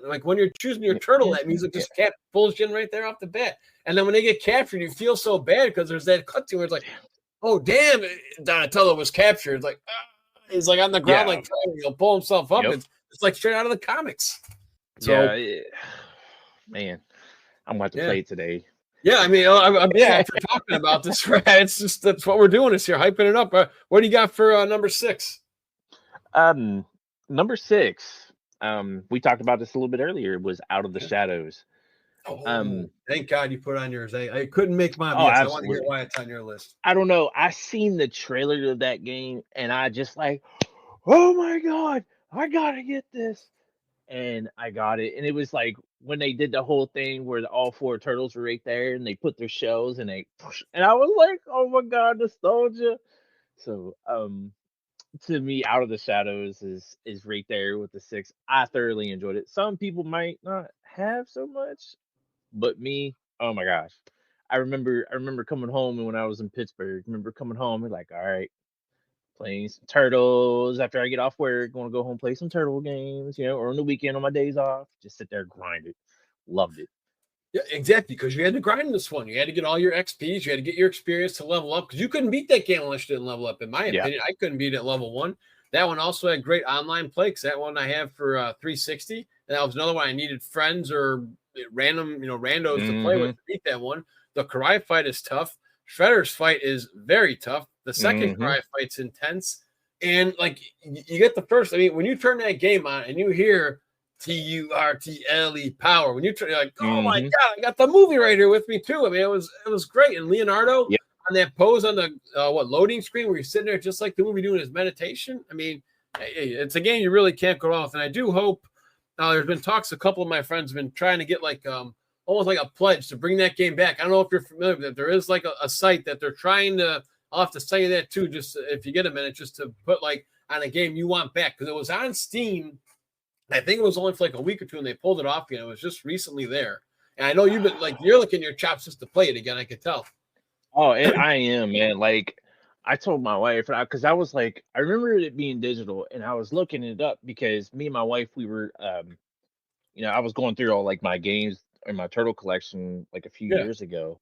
Like when you're choosing your turtle, that music just pulls you in right there off the bat. And then when they get captured, you feel so bad because there's that cut to where it's like, oh, damn, Donatello was captured. It's like, he's like on the ground, like trying to pull himself up. It's like straight out of the comics. So, man, I'm going to play it today. Yeah, I mean, after talking about this, right? It's just that's what we're doing is here, hyping it up. What do you got for number 6? Number 6. We talked about this a little bit earlier. Was Out of the Shadows. Thank God you put it on yours. I couldn't make mine. I want to hear why it's on your list. I don't know. I seen the trailer of that game, and I just like, oh my God, I gotta get this. And I got it. And it was like when they did the whole thing where all 4 turtles were right there and they put their shells and and I was like, oh my God, nostalgia. So to me, Out of the Shadows is right there with the 6. I thoroughly enjoyed it. Some people might not have so much, but me, oh my gosh. I remember coming home, and when I was in Pittsburgh, and like, all right, playing some Turtles after I get off work, going to go home, play some Turtle games, or on the weekend on my days off, just sit there, grind it. Loved it. Yeah, exactly, because you had to grind this one. You had to get all your XPs. You had to get your experience to level up, because you couldn't beat that game unless you didn't level up, in my opinion. I couldn't beat it at level 1. That one also had great online play, because that one I have for 360, and that was another one I needed friends or random, randos to play with to beat that one. The Karai fight is tough. Shredder's fight is very tough. The second Karai fight's intense. And, like, you get the first, I mean, when you turn that game on and you hear Turtle power, when you turn, you're like, oh my God, I got the movie right here with me too. I mean, it was great. And Leonardo on that pose on the loading screen where he's sitting there just like the movie doing his meditation. I mean, it's a game you really can't go wrong with. And I do hope there's been talks, a couple of my friends have been trying to get like almost like a pledge to bring that game back. I don't know if you're familiar with that. There is like a site that they're trying to, I'll have to say that too, just if you get a minute, just to put like on a game you want back. Because it was on Steam. I think it was only for like a week or two, and they pulled it off again. It was just recently there. And I know you've been like, you're licking your chops just to play it again. I could tell. Oh, I am, man. Like, I told my wife, because I was like, I remember it being digital, and I was looking it up because me and my wife, we were, I was going through all like my games in my turtle collection like a few years ago,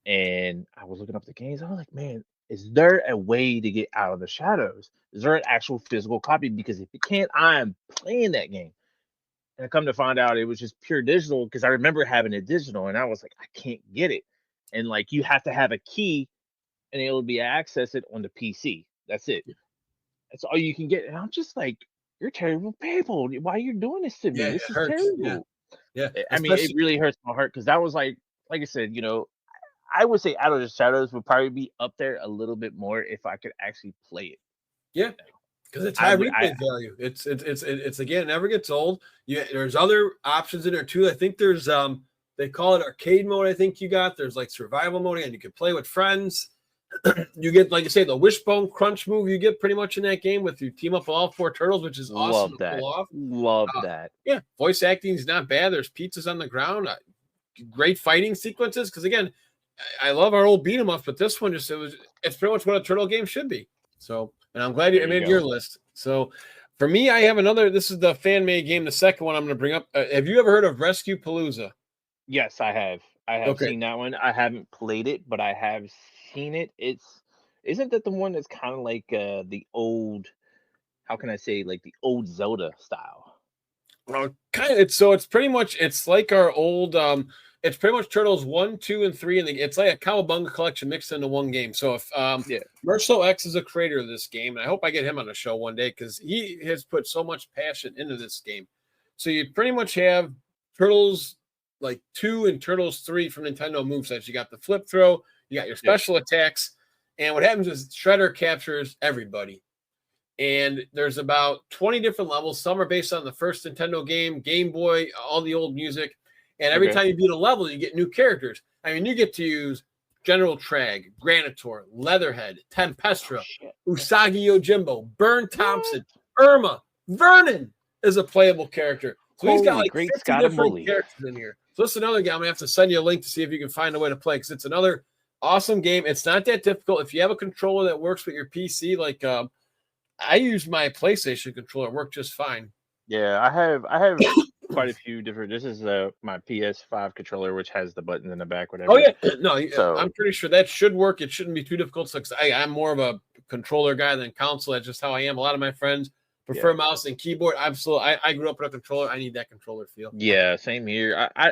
and I was looking up the games. I was like, man, is there a way to get Out of the Shadows? Is there an actual physical copy? Because if you can't, I am playing that game. And I come to find out it was just pure digital, because I remember having it digital, and I was like, I can't get it. And like, you have to have a key, and it'll be access it on the PC. That's it. That's all you can get. And I'm just like, you're terrible people. Why are you doing this to me? This is terrible. Yeah. I mean, it really hurts my heart, because that was like I said, I would say Out of the Shadows would probably be up there a little bit more if I could actually play it. Yeah, because it's high replay value. It's again, it never gets old. There's other options in there too. I think there's They call it arcade mode. I think you got. There's like survival mode, and you can play with friends. You get, like you say, the wishbone crunch move. You get pretty much in that game with you team up with all 4 turtles, which is awesome Love to that. pull off. Love that. Yeah, voice acting is not bad. There's pizzas on the ground. Great fighting sequences. Because again, I love our old beat 'em ups, but this one it's pretty much what a turtle game should be. So, and I'm glad you made your list. So, for me, I have another. This is the fan made game. The second one I'm going to bring up. Have you ever heard of Rescue Palooza? Yes, I have. I have seen that one. I haven't played it, but I have seen it. Isn't that the one that's kind of like the old, how can I say, like the old Zelda style? Well, kind of. It's pretty much like our old. It's pretty much Turtles 1, 2, and 3, and it's like a Cowabunga collection mixed into one game. So if Mercil X is a creator of this game, and I hope I get him on the show one day because he has put so much passion into this game. So you pretty much have Turtles like 2 and Turtles 3 from Nintendo movesets. You got the flip throw, you got your special attacks, and what happens is Shredder captures everybody. And there's about 20 different levels. Some are based on the first Nintendo game, Game Boy, all the old music. And every time you beat a level, you get new characters. I mean, you get to use General Trag, Granitor, Leatherhead, Tempestra, Usagi Yojimbo, Burn Thompson, Irma, Vernon is a playable character. So he's got like great 50 Scott different characters in here. So this is another game. I'm going to have to send you a link to see if you can find a way to play because it's another awesome game. It's not that difficult. If you have a controller that works with your PC, like I use my PlayStation controller. It worked just fine. Yeah, I have quite a few different. This is my PS5 controller, which has the buttons in the back, whatever. Oh, yeah. No, so, I'm pretty sure that should work. It shouldn't be too difficult. So, I'm more of a controller guy than console. That's just how I am. A lot of my friends prefer mouse and keyboard. Absolutely. I grew up with a controller. I need that controller feel. Yeah, same here. I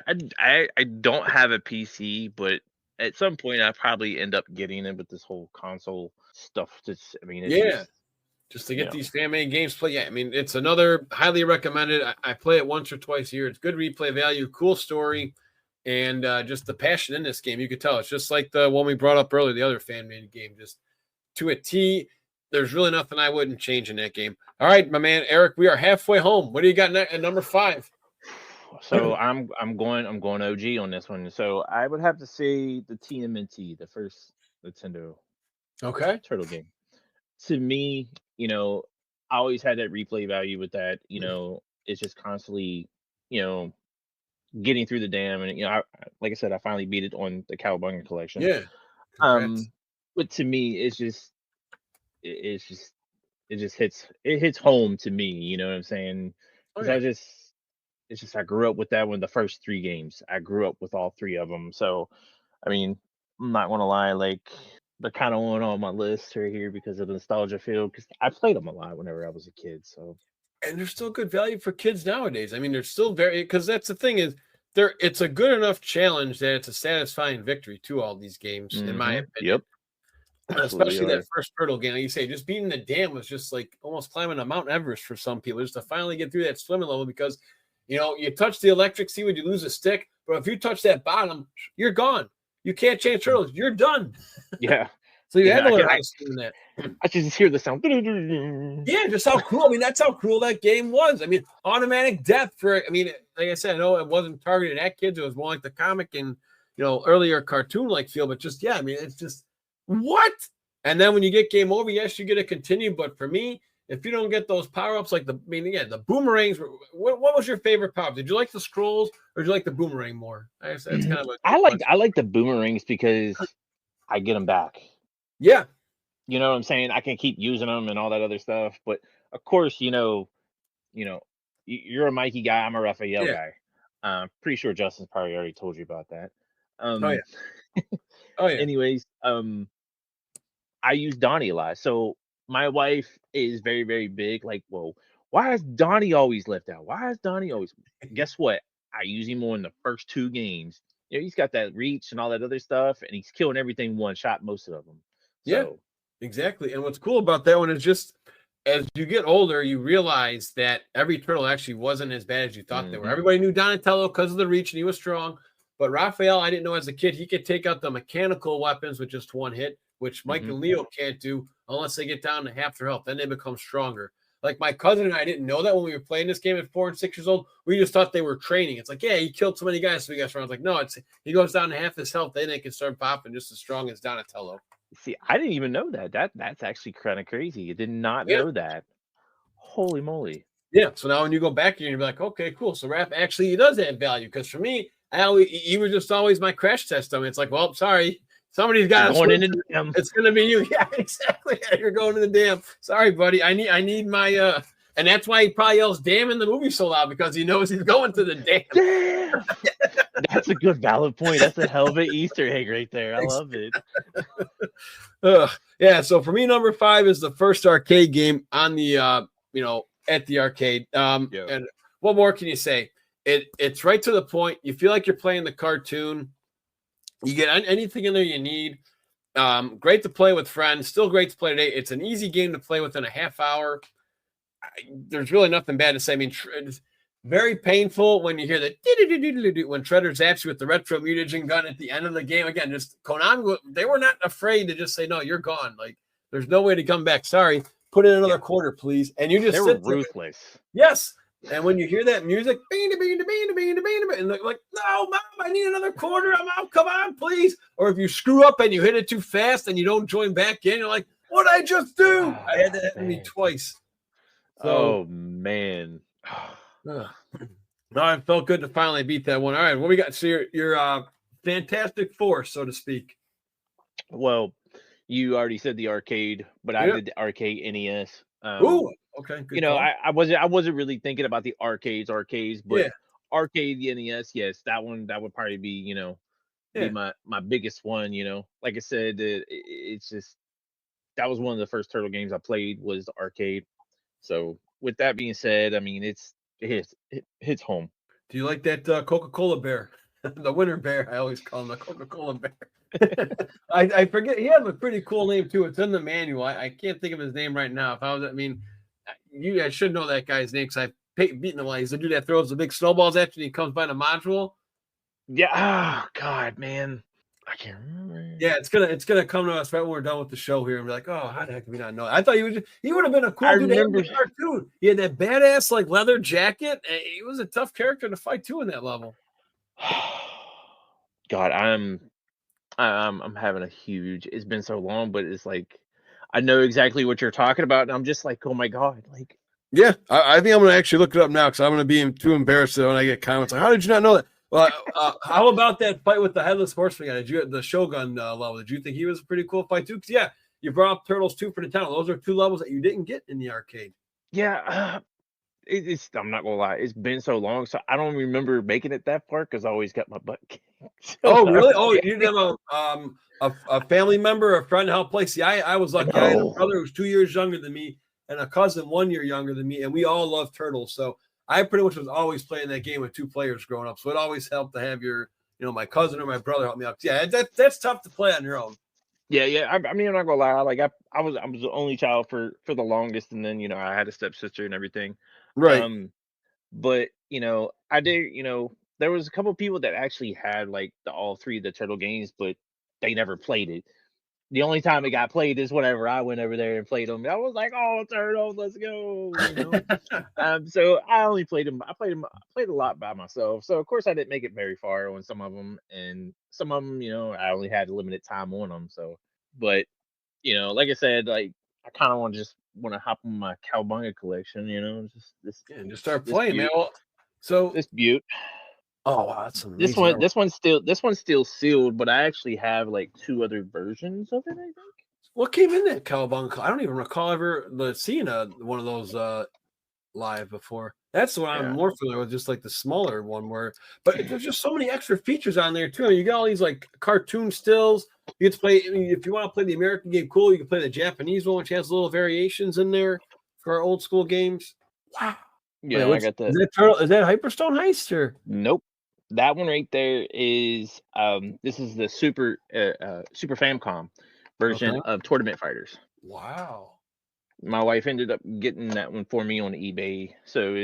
don't have a PC, but at some point I probably end up getting it with this whole console stuff. It's just to get these fan-made games played. Yeah, I mean, it's another highly recommended. I play it once or twice a year. It's good replay value, cool story, and just the passion in this game. You could tell it's just like the one we brought up earlier, the other fan-made game, just to a T. There's really nothing I wouldn't change in that game. All right, my man Eric, we are halfway home. What do you got at number 5? So I'm going OG on this one. So I would have to say the TMNT, the first Nintendo turtle game. To me, I always had that replay value with that. It's just constantly, getting through the dam, and like I said, I finally beat it on the Cowabunga collection. Yeah. But to me, it just hits home to me. You know what I'm saying? Because I grew up with that one. The first 3 games, I grew up with all 3 of them. So, I mean, I'm not gonna lie, like, they're kind of on my list right here because of the nostalgia feel. Because I played them a lot whenever I was a kid. So, and they're still good value for kids nowadays. I mean, they're still because that's the thing is it's a good enough challenge that it's a satisfying victory to all these games, in my opinion. Yep. Especially that first turtle game, like you say, just beating the dam was just like almost climbing a Mount Everest for some people, just to finally get through that swimming level because you touch the electric sea when you lose a stick, but if you touch that bottom, you're gone. You can't change turtles. You're done. Yeah. So you had to learn how to swim in that. I just hear the sound. Yeah, just how cool. I mean, that's how cool that game was. I mean, automatic death like I said, I know it wasn't targeted at kids. It was more like the comic and, earlier cartoon-like feel, but just, I mean, it's just, what? And then when you get game over, yes, you get to continue. But for me, if you don't get those power-ups, like the boomerangs, what was your favorite power? Did you like the scrolls or did you like the boomerang more? I guess that's kind of I like the boomerangs because I get them back. Yeah. You know what I'm saying? I can keep using them and all that other stuff. But of course, you're a Mikey guy. I'm a Raphael guy. Pretty sure Justin's probably already told you about that. Oh yeah. Anyways, I use Donnie a lot. So my wife is very, very big. Like, well, why is Donnie always left out? Why is Donnie always? Guess what? I use him more in the first 2 games. He's got that reach and all that other stuff, and he's killing everything one shot, most of them. Yeah, exactly. And what's cool about that one is just as you get older, you realize that every turtle actually wasn't as bad as you thought they were. Everybody knew Donatello because of the reach and he was strong. But Raphael, I didn't know as a kid, he could take out the mechanical weapons with just one hit, which Mike and Leo can't do unless they get down to half their health. Then they become stronger. Like my cousin and I didn't know that when we were playing this game at 4 and 6 years old. We just thought they were training. It's like, yeah, he killed so many guys, so we got strong. I was like, no, he goes down to half his health, then they can start popping just as strong as Donatello. See, I didn't even know that. That's actually kind of crazy. I did not Yeah. know that. Holy moly. Yeah. So now when you go back here, you're like, okay, cool. So Raph actually he does add value because for me, he was just always my crash test dummy. It's like, well, sorry. Somebody's got going into the dam. It's gonna be you. Yeah, exactly. You're going to the dam. Sorry, buddy. I need my and that's why he probably yells "damn" in the movie so loud because he knows he's going to the dam. Damn. That's a good valid point. That's a hell of an Easter egg right there. I love it. Yeah. So for me, number 5 is the first arcade game on the at the arcade. And what more can you say? It's right to the point. You feel like you're playing the cartoon. You get anything in there you need. Great to play with friends. Still great to play today. It's an easy game to play within a half hour. There's really nothing bad to say. I mean, it's very painful when you hear that when Shredder zaps you with the retro mutagen gun at the end of the game. Again, just Konami, they were not afraid to just say, no, you're gone. Like, there's no way to come back. Sorry. Put in another quarter, please. And you just they were ruthless. Yes. And when you hear that music, and like, no, Mom, I need another quarter. I'm out. Come on, please. Or if you screw up and you hit it too fast and you don't join back in, you're like, what'd I just do? I had that happen to me twice. So, oh, man. No, it felt good to finally beat that one. All right, what we got? So your Fantastic Four, so to speak. Well, you already said the arcade, but I did the arcade NES. Ooh, okay. Good call. I wasn't really thinking about the arcades, but arcade the NES, yes, that would probably be be my biggest one. Like I said, it's just that was one of the first Turtle games I played was the arcade. So with that being said, I mean it hits home. Do you like that Coca-Cola bear? The winter bear, I always call him the Coca-Cola bear. I forget. He has a pretty cool name too. It's in the manual. I can't think of his name right now. You guys should know that guy's name because I've beaten him. He's the dude that throws the big snowballs at you and he comes by the module. Yeah. Oh God, man. I can't remember. Yeah, it's gonna come to us right when we're done with the show here and be like, oh, how the heck did we not know? I thought he would have been a cool dude to have in the cartoon. He had that badass like leather jacket. He was a tough character to fight too in that level. God, I'm having a huge. It's been so long, but it's like I know exactly what you're talking about, and I'm just like, oh my God, like. Yeah, I think I'm gonna actually look it up now because I'm gonna be too embarrassed when I get comments like, how did you not know that? Well, how about that fight with the Headless Horseman guy? The Shogun level? Did you think he was a pretty cool fight too? Because yeah, you brought up Turtles 2 for the town. Those are 2 levels that you didn't get in the arcade. Yeah, I'm not gonna lie, it's been so long, so I don't remember making it that far because I always got my butt kicked. Oh, really? Oh, you didn't have a family member, a friend help play? See, I was lucky. I had a brother who was 2 years younger than me and a cousin 1 year younger than me, and we all loved Turtles. So I pretty much was always playing that game with 2 players growing up. So it always helped to have my cousin or my brother help me out. Yeah, that's tough to play on your own. Yeah. I mean, I'm not gonna lie. Like I was the only child for the longest, and then I had a stepsister and everything. Right. But I did. There was a couple people that actually had like all 3 of the Turtle games, but they never played it. The only time it got played is whenever I went over there and played them. I was like, "Oh, Turtles, let's go!" So I only played them. I played a lot by myself. So of course I didn't make it very far on some of them, and some of them, I only had limited time on them. So, but like I said, like I kind of want to hop on my Cowabunga collection. Just start playing, man. Well, so this Butte. Oh wow, that's amazing. This one's still sealed, but I actually have like 2 other versions of it, I think. What came in that Cowabunga? I don't even recall ever seeing one of those live before. That's the one I'm more familiar with, just like the smaller one but there's just so many extra features on there too. You got all these like cartoon stills. You get to play, if you want to play the American game, cool. You can play the Japanese one, which has little variations in there for our old school games. Wow. Yeah, I got that. Is that Hyperstone Heist or? Nope. That one right there is this is the Super Famicom version of Tournament Fighters. Wow. My wife ended up getting that one for me on eBay. So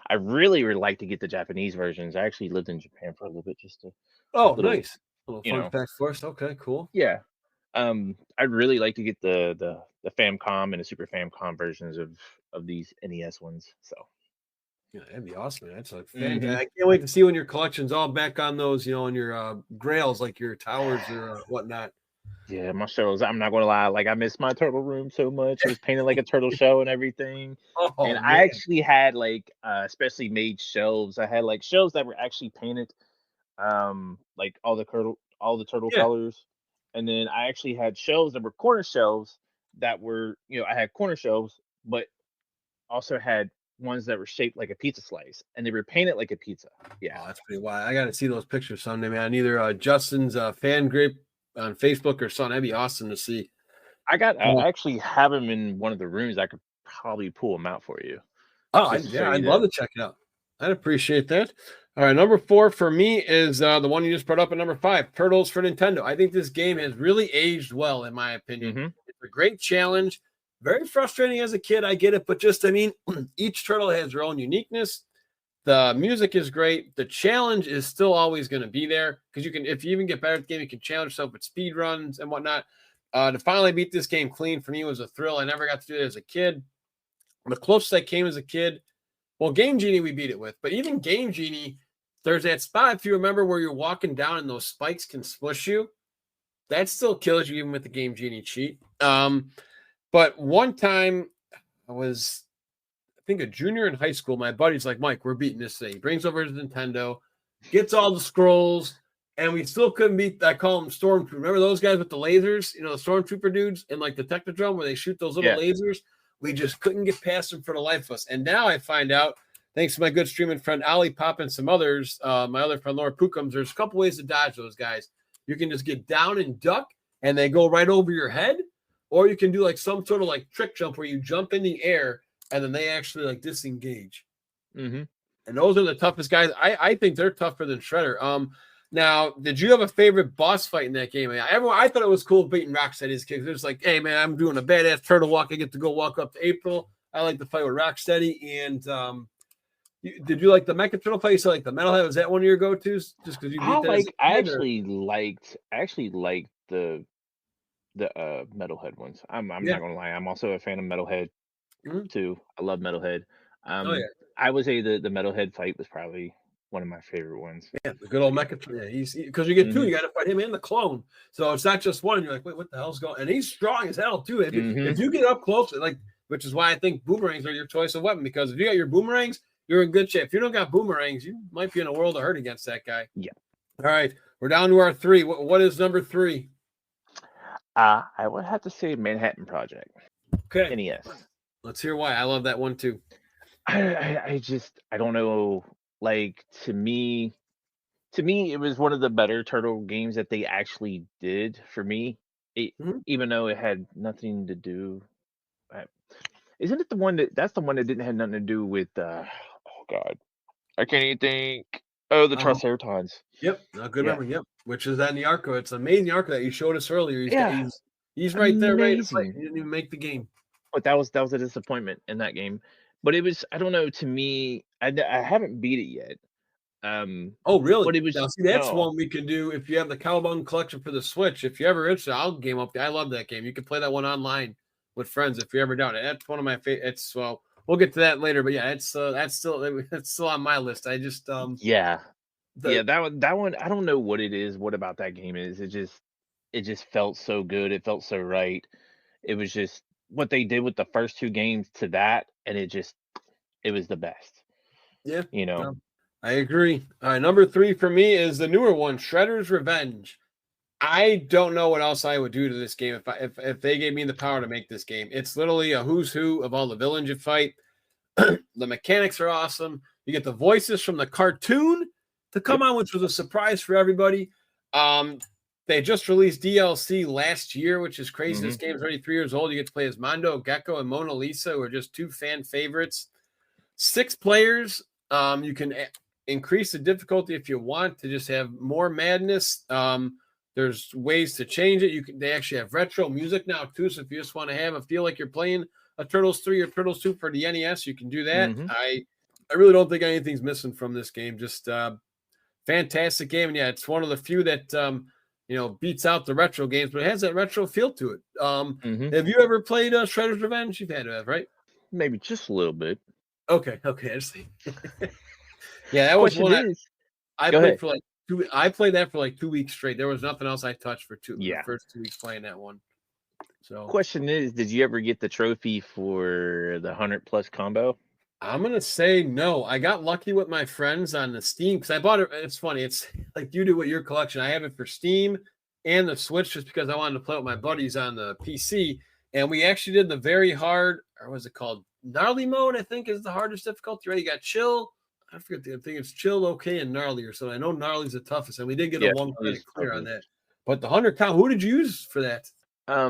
I really would like to get the Japanese versions. I actually lived in Japan for a little bit just to. Oh, nice. A little fun fact for us. Okay, cool. Yeah. I'd really like to get the Famicom and the Super Famicom versions of these NES ones. So Yeah, that'd be awesome. Man. That's like fantastic. Mhm. I can't wait to see when your collection's all back on those, on your grails, like your towers or whatnot. Yeah, my shelves. I'm not gonna lie. Like I miss my turtle room so much. It was painted like a turtle shell and everything. And Oh I man. actually had like especially made shelves. I had like shelves that were actually painted like all the turtle Yeah. colors. And then I actually had shelves that were corner shelves that were, I had corner shelves, but also had ones that were shaped like a pizza slice and they were painted like a pizza. Yeah. Oh, that's pretty wild. I got to see those pictures someday, man. Either Justin's fan group on Facebook or something. That'd be awesome to see. I actually have them in one of the rooms. I could probably pull them out for you Oh, just to show yeah, you I'd love that. to check it out. I'd appreciate that. All right, number 4 for me is the one you just brought up at number 5, Turtles for Nintendo. I think this game has really aged well, in my opinion. Hmm. It's a great challenge. Very frustrating as a kid, I get it, but each turtle has their own uniqueness. The music is great. The challenge is still always going to be there because if you even get better at the game, you can challenge yourself with speed runs and whatnot. To finally beat this game clean for me was a thrill. I never got to do it as a kid. The closest I came as a kid, well, Game Genie we beat it with, but even Game Genie, there's that spot, if you remember, where you're walking down and those spikes can smush you. That still kills you even with the Game Genie cheat. But one time I think a junior in high school, my buddy's like, Mike, we're beating this thing. He brings over his Nintendo, gets all the scrolls, and we still couldn't beat, I call them Stormtrooper. Remember those guys with the lasers, the Stormtrooper dudes in like the Technodrome where they shoot those little Yeah. lasers? We just couldn't get past them for the life of us. And now I find out, thanks to my good streaming friend Ali Pop and some others, my other friend Laura Pookums, there's a couple ways to dodge those guys. You can just get down and duck, and they go right over your head, or you can do like some sort of like trick jump where you jump in the air and then they actually like disengage. Mm-hmm. And those are the toughest guys. I think they're tougher than Shredder. Now, did you have a favorite boss fight in that game? I thought it was cool beating Rocksteady's kids. It was like, hey man, I'm doing a badass turtle walk. I get to go walk up to April. I like to fight with Rocksteady. And did you like the Mecha Turtle fight? So like the Metalhead, was that one of your go-tos? Just because you beat that as a kid? I actually liked the Metalhead ones. I'm not gonna lie. I'm also a fan of Metalhead too. I love Metalhead. Oh yeah. I would say the Metalhead fight was probably one of my favorite ones. Yeah, the good old Mecha. Yeah, he's because you get two, you got to fight him and the clone. So it's not just one. And you're like, wait, what the hell's going? And he's strong as hell too. If you get up close, like, which is why I think boomerangs are your choice of weapon. Because if you got your boomerangs, you're in good shape. If you don't got boomerangs, you might be in a world of hurt against that guy. Yeah. All right, we're down to our 3. What is number 3? I would have to say Manhattan Project. Okay. NES. Let's hear why. I love that one too. I don't know. Like to me, it was one of the better turtle games that they actually did for me. Even though it had nothing to do. Isn't it the one that's the one that didn't have nothing to do with? Oh God, I can't even think. Oh, the Triceratons. Yep, good memory. Yep, which is that in the Arco. It's an amazing Arco that you showed us earlier. He's right there, ready to play. He didn't even make the game. But that was a disappointment in that game. But it was, I don't know. To me, I haven't beat it yet. Oh really? But it was, now see, that's one we can do if you have the Cowabunga collection for the Switch. If you ever interested, I'll game up. I love that game. You can play that one online with friends if you're ever down. That's one of my favorite. It's we'll get to that later. But yeah, it's that's still on my list. I just that one. I don't know what it is. What about that game is? It just felt so good. It felt so right. It was just what they did with the first 2 games to that, and it was the best. Yeah, Yeah. I agree. All right, number 3 for me is the newer one, Shredder's Revenge. I don't know what else I would do to this game if they gave me the power to make this game. It's literally a who's who of all the villains you fight. The mechanics are awesome. You get the voices from the cartoon to come on, which was a surprise for everybody. They just released DLC last year, which is crazy. This game is already 3 years old. You get to play as Mondo, Gecko, and Mona Lisa, who are just 2 fan favorites. 6 players. You can increase the difficulty if you want to just have more madness. There's ways to change it. They actually have retro music now too. So if you just want to have a feel like you're playing a Turtles 3 or Turtles 2 for the NES, you can do that. I really don't think anything's missing from this game. Just fantastic game. And yeah, it's one of the few that beats out the retro games, but it has that retro feel to it. Have you ever played Shredder's Revenge? You've had to have, right? Maybe just a little bit. Okay, I see. Yeah, that was one I played for like I played that for like 2 weeks straight. There was nothing else I touched for the first 2 weeks playing that one. So question is, did you ever get the trophy for the 100+ combo? I'm gonna say no. I got lucky with my friends on the Steam because I bought it. It's funny. It's like you do with your collection. I have it for Steam and the Switch just because I wanted to play with my buddies on the PC. And we actually did the very hard, or what's it called? Gnarly mode, I think, is the hardest difficulty. Right? You got chill. I forget I think it's chill, okay, and gnarly or something. I know gnarly's the toughest, and we did get a 1 credit clear on that. But the 100 count, who did you use for that? I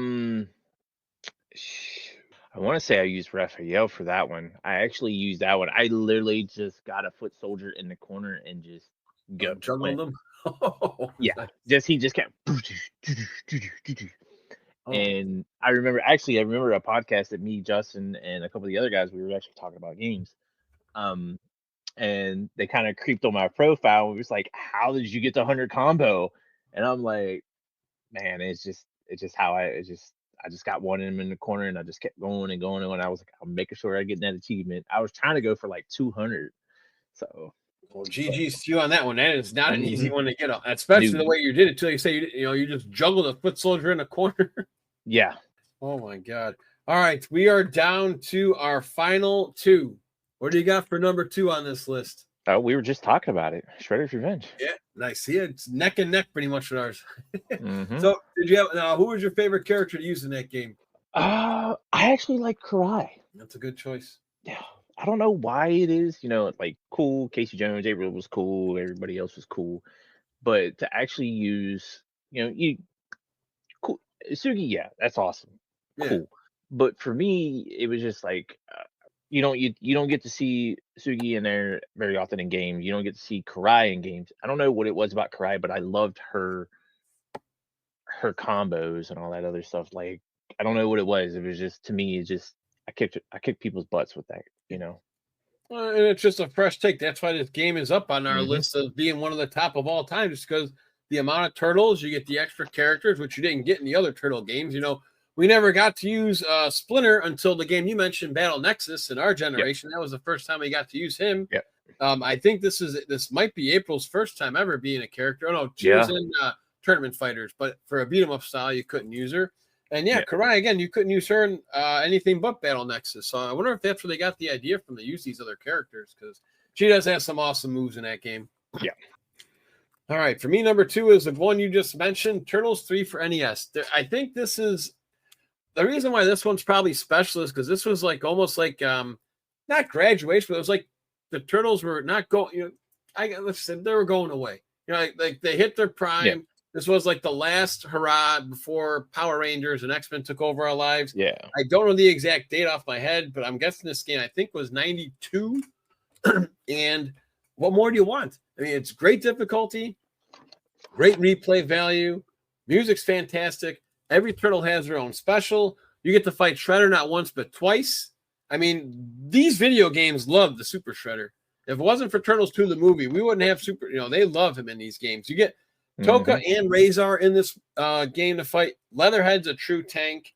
want to say I used Raphael for that one. I actually used that one. I literally just got a foot soldier in the corner and just juggled them. He just kept. And I remember a podcast that me, Justin, and a couple of the other guys, we were actually talking about games. And they kind of creeped on my profile. It was like, how did you get the 100 combo? And I'm like, man, it's just how I just got one of them in the corner, and I just kept going and going. And I was like, I'm making sure I get that achievement. I was trying to go for like 200. So, well, GG's to you on that one. That is not an easy one to get on, especially the way you did it. Till you say you just juggled a foot soldier in a corner. Yeah. Oh my God. All right, we are down to our final two. What do you got for number 2 on this list? We were just talking about it. Shredder's Revenge. Yeah, nice. Yeah, it's neck and neck pretty much with ours. So, did you have? Who was your favorite character to use in that game? I actually like Karai. That's a good choice. Yeah, I don't know why it is. Like cool. Casey Jones, April was cool. Everybody else was cool, but to actually use, cool Sugi. Yeah, that's awesome. Yeah. Cool. But for me, it was just like. You don't get to see Sugi in there very often in games. You don't get to see Karai in games. I don't know what it was about Karai, but I loved her combos and all that other stuff. Like, I don't know what it was. It was just, to me, I kicked people's butts with that, And it's just a fresh take. That's why this game is up on our list of being one of the top of all time, just because the amount of turtles, you get the extra characters, which you didn't get in the other turtle games. We never got to use Splinter until the game you mentioned, Battle Nexus, in our generation. Yep. That was the first time we got to use him. Yep. I think this might be April's first time ever being a character. Oh no, she was in Tournament Fighters, but for a beat 'em up style, you couldn't use her. And Karai, again, you couldn't use her in anything but Battle Nexus. So I wonder if that's where they got the idea from to use these other characters, because she does have some awesome moves in that game. Yeah. All right, for me, number 2 is the one you just mentioned, Turtles 3 for NES. I think this is. The reason why this one's probably special is because this was like almost like not graduation, but it was like the Turtles were not going. Let's say they were going away. Like they hit their prime. Yeah. This was like the last hurrah before Power Rangers and X-Men took over our lives. Yeah, I don't know the exact date off my head, but I'm guessing this game I think was 92. And what more do you want? I mean, it's great difficulty, great replay value, music's fantastic. Every turtle has their own special. You get to fight Shredder not once, but twice. I mean, these video games love the Super Shredder. If it wasn't for Turtles 2, the movie, we wouldn't have Super. They love him in these games. You get Toka and Razor in this game to fight. Leatherhead's a true tank.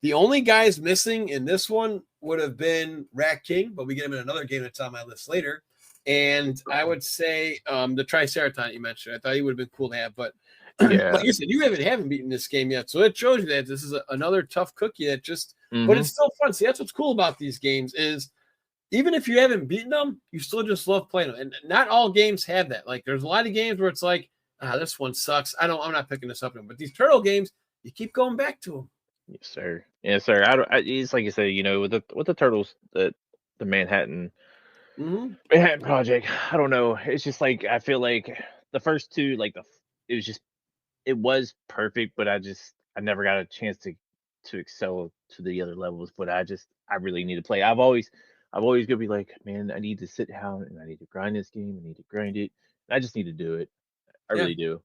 The only guys missing in this one would have been Rat King, but we get him in another game that's on my list later. And I would say the Triceratops you mentioned. I thought he would have been cool to have, but. Yeah. Like you said, you haven't beaten this game yet, so it shows you that this is another tough cookie that just. But it's still fun. See, that's what's cool about these games is even if you haven't beaten them, you still just love playing them. And not all games have that. Like there's a lot of games where it's like, this one sucks. I'm not picking this up. But these turtle games, you keep going back to them. Yes, sir. Yes, sir. It's like you say, with the turtles, the Manhattan Project. I don't know. It's just like I feel like the first two, it was perfect, but I never got a chance to excel to the other levels. But I really need to play. I've always gonna be like, man, I need to sit down and I need to grind this game. I need to grind it. I just need to do it. I really do.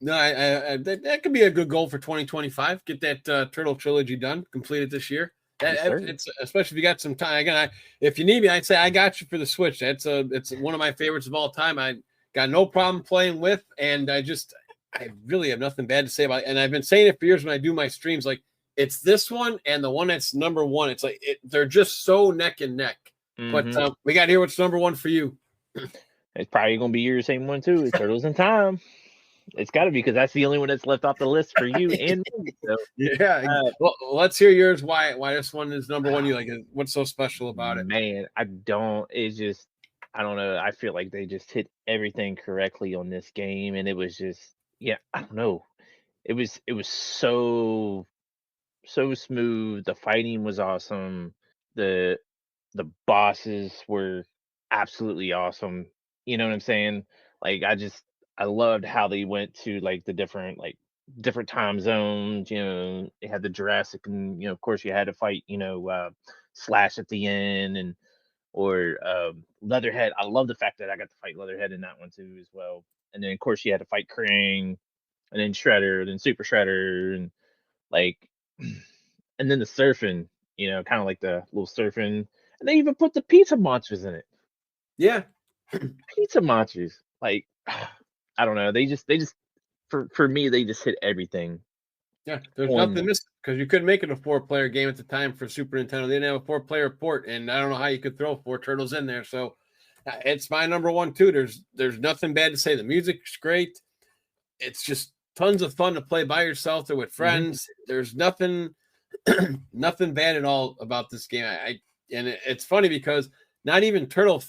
No, that could be a good goal for 2025. Get that Turtle trilogy done, completed this year. It's especially if you got some time. Again, if you need me, I'd say I got you for the Switch. It's one of my favorites of all time. I got no problem playing with, and I really have nothing bad to say about it. And I've been saying it for years when I do my streams. Like, it's this one and the one that's number one. It's like they're just so neck and neck. Mm-hmm. But we got to hear what's number one for you. It's probably gonna be your same one too. Turtles in Time. It's got to be because that's the only one that's left off the list for you and me. So, yeah. Well, let's hear yours. Why this one is number one? You like it? What's so special about it? Man, I don't. It's just I don't know. I feel like they just hit everything correctly on this game, and it was just I don't know. It was so smooth. The fighting was awesome. The bosses were absolutely awesome. You know what I'm saying? Like I loved how they went to like the different time zones. You know, they had the Jurassic, and of course you had to fight. Slash at the end, and or Leatherhead. I love the fact that I got to fight Leatherhead in that one too as well. And then of course you had to fight Krang, and then Shredder, then Super Shredder, and like, and then the surfing. Kind of like the little surfing, and they even put the pizza monsters in it. Yeah, Pizza monsters. Like, I don't know. They just for me they just hit everything. Yeah, there's nothing missing because you couldn't make it a 4-player game at the time for Super Nintendo. They didn't have a 4-player port, and I don't know how you could throw 4 turtles in there. So it's my number one too. There's nothing bad to say. The music's great. It's just tons of fun to play by yourself or with friends. Mm-hmm. There's nothing bad at all about this game. It's funny because not even turtle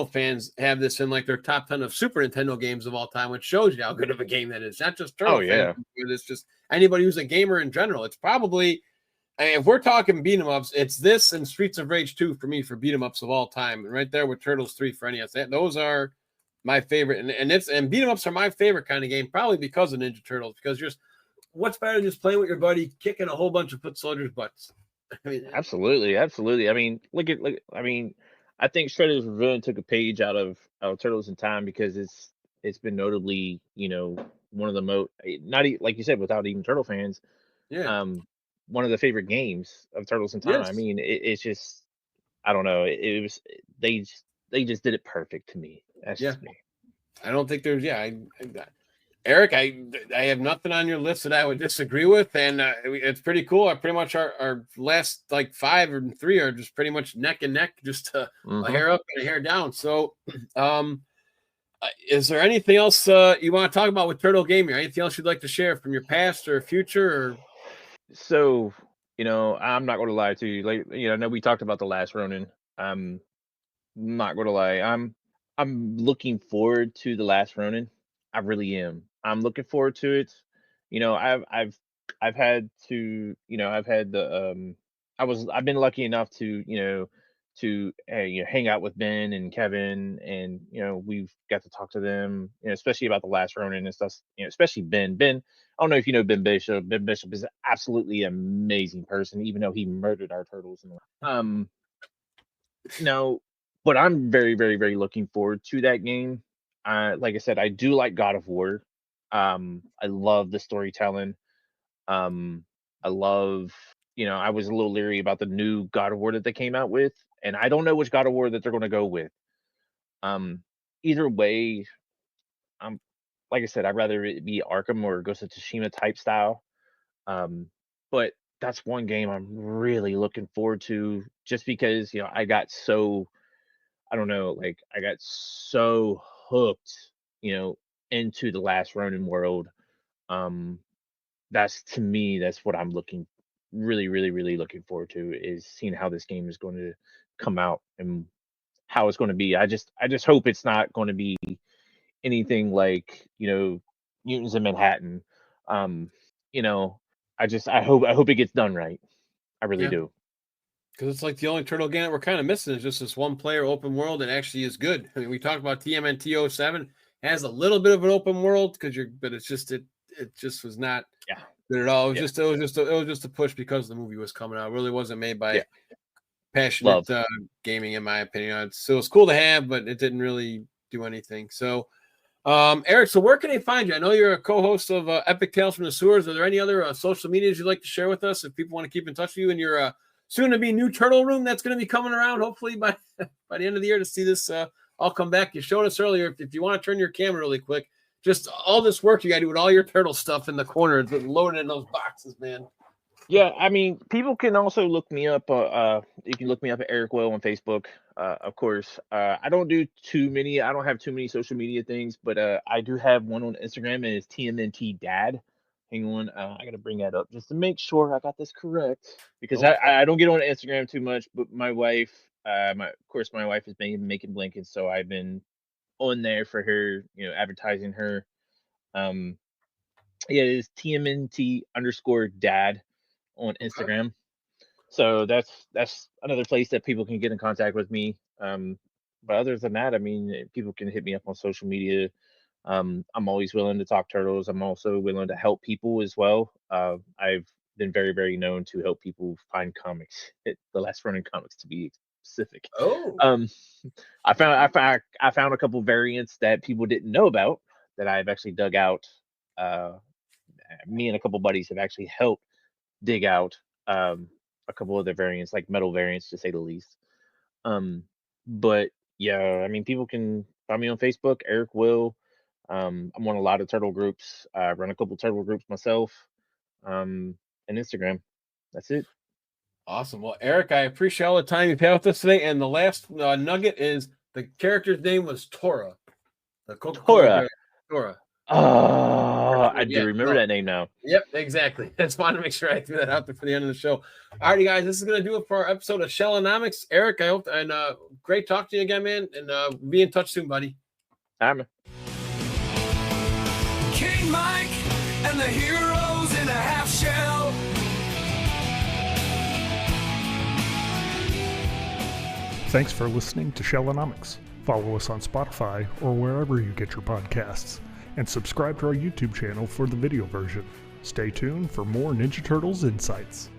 fans have this in like their top 10 of Super Nintendo games of all time, which shows you how good of a game that is. Not just turtle fans, it's just anybody who's a gamer in general. It's probably, if we're talking beat 'em ups, it's this and Streets of Rage 2 for me for beat 'em ups of all time, and right there with Turtles 3 for NES. Those are my favorite, and beat 'em ups are my favorite kind of game, probably because of Ninja Turtles. Because just what's better than just playing with your buddy, kicking a whole bunch of foot soldiers' butts? I mean, absolutely. I mean, I think Shredder's Revenge took a page out of Turtles in Time because it's been notably, one of the most, not like you said, without even Turtle fans, one of the favorite games of Turtles in Time. Yes. I mean, it's just, I don't know, it was they just did it perfect to me. That's just me. I don't think there's Eric, I have nothing on your list that I would disagree with, and it's pretty cool. Pretty much our last like 5 or 3 are just pretty much neck and neck, just a hair up and a hair down. So, is there anything else you want to talk about with Turtle Gaming? Anything else you'd like to share from your past or future? Or so, I'm not going to lie to you. Like, I know we talked about The Last Ronin. I'm not going to lie. I'm looking forward to The Last Ronin. I really am. I'm looking forward to it. I've had to, I've been lucky enough to, hang out with Ben and Kevin, and we've got to talk to them, especially about The Last Ronin and stuff. Especially Ben. Ben, I don't know if you know Ben Bishop. Ben Bishop is absolutely amazing person, even though he murdered our turtles. But I'm very, very, very looking forward to that game. Like I said, I do like God of War. I love the storytelling. I love, I was a little leery about the new God of War that they came out with, and I don't know which God of War that they're going to go with. Either way, like I said, I'd rather it be Arkham or Ghost of Tsushima type style. But that's one game I'm really looking forward to, just because I got so, I don't know, like I got so hooked, into the Last Ronin world. That's what I'm really, really, really looking forward to, is seeing how this game is going to come out and how it's going to be. I just hope it's not going to be anything like, Mutants in Manhattan. I hope it gets done right. I really do. Because it's like the only Turtle game that we're kind of missing is just this one player open world and actually is good. I mean, we talked about TMNT 07, has a little bit of an open world but it's just it just was not good at all. It was just a push because the movie was coming out. It really wasn't made by passionate gaming, in my opinion. So it's cool to have, but it didn't really do anything. So Eric, so where can they find you? I know you're a co-host of Epic Tales from the Sewers. Are there any other social medias you'd like to share with us if people want to keep in touch with you in your soon-to-be new Turtle Room that's going to be coming around, hopefully by the end of the year, to see this all come back? You showed us earlier. If you want to turn your camera really quick, just all this work you got to do with all your turtle stuff in the corner, loaded in those boxes, man. Yeah, I mean, people can also look me up. You can look me up at Eric Will on Facebook. Of course, I don't do too many. I don't have too many social media things, but I do have one on Instagram, and it's TMNT Dad. Hang on, I gotta bring that up just to make sure I got this correct, because I don't get on Instagram too much. But my wife, my wife has been making blankets, so I've been on there for her, advertising her. Yeah, it is TMNT_Dad on Instagram. So that's another place that people can get in contact with me. But other than that, I mean, people can hit me up on social media. I'm always willing to talk turtles. I'm also willing to help people as well. I've been very, very known to help people find comics, the last running comics to be specific. I found a couple variants that people didn't know about that I've actually dug out. Me and a couple buddies have actually helped dig out a couple other variants, like metal variants, to say the least. But yeah, I mean, people can find me on Facebook, Eric Will. I'm on a lot of turtle groups. I run a couple turtle groups myself, and Instagram. That's it. Awesome. Well, Eric, I appreciate all the time you've had with us today. And the last nugget is the character's name was Tora. The Coca-Cola Tora. Oh, I do remember that name now. Yep, exactly. I just wanted to make sure I threw that out there for the end of the show. All righty, guys, this is going to do it for our episode of Shellanomics. Eric, I hope, and great talking to you again, man. And be in touch soon, buddy. I'm King Mike and the heroes in a half shell. Thanks for listening to Shellanomics. Follow us on Spotify or wherever you get your podcasts, and subscribe to our YouTube channel for the video version. Stay tuned for more Ninja Turtles insights.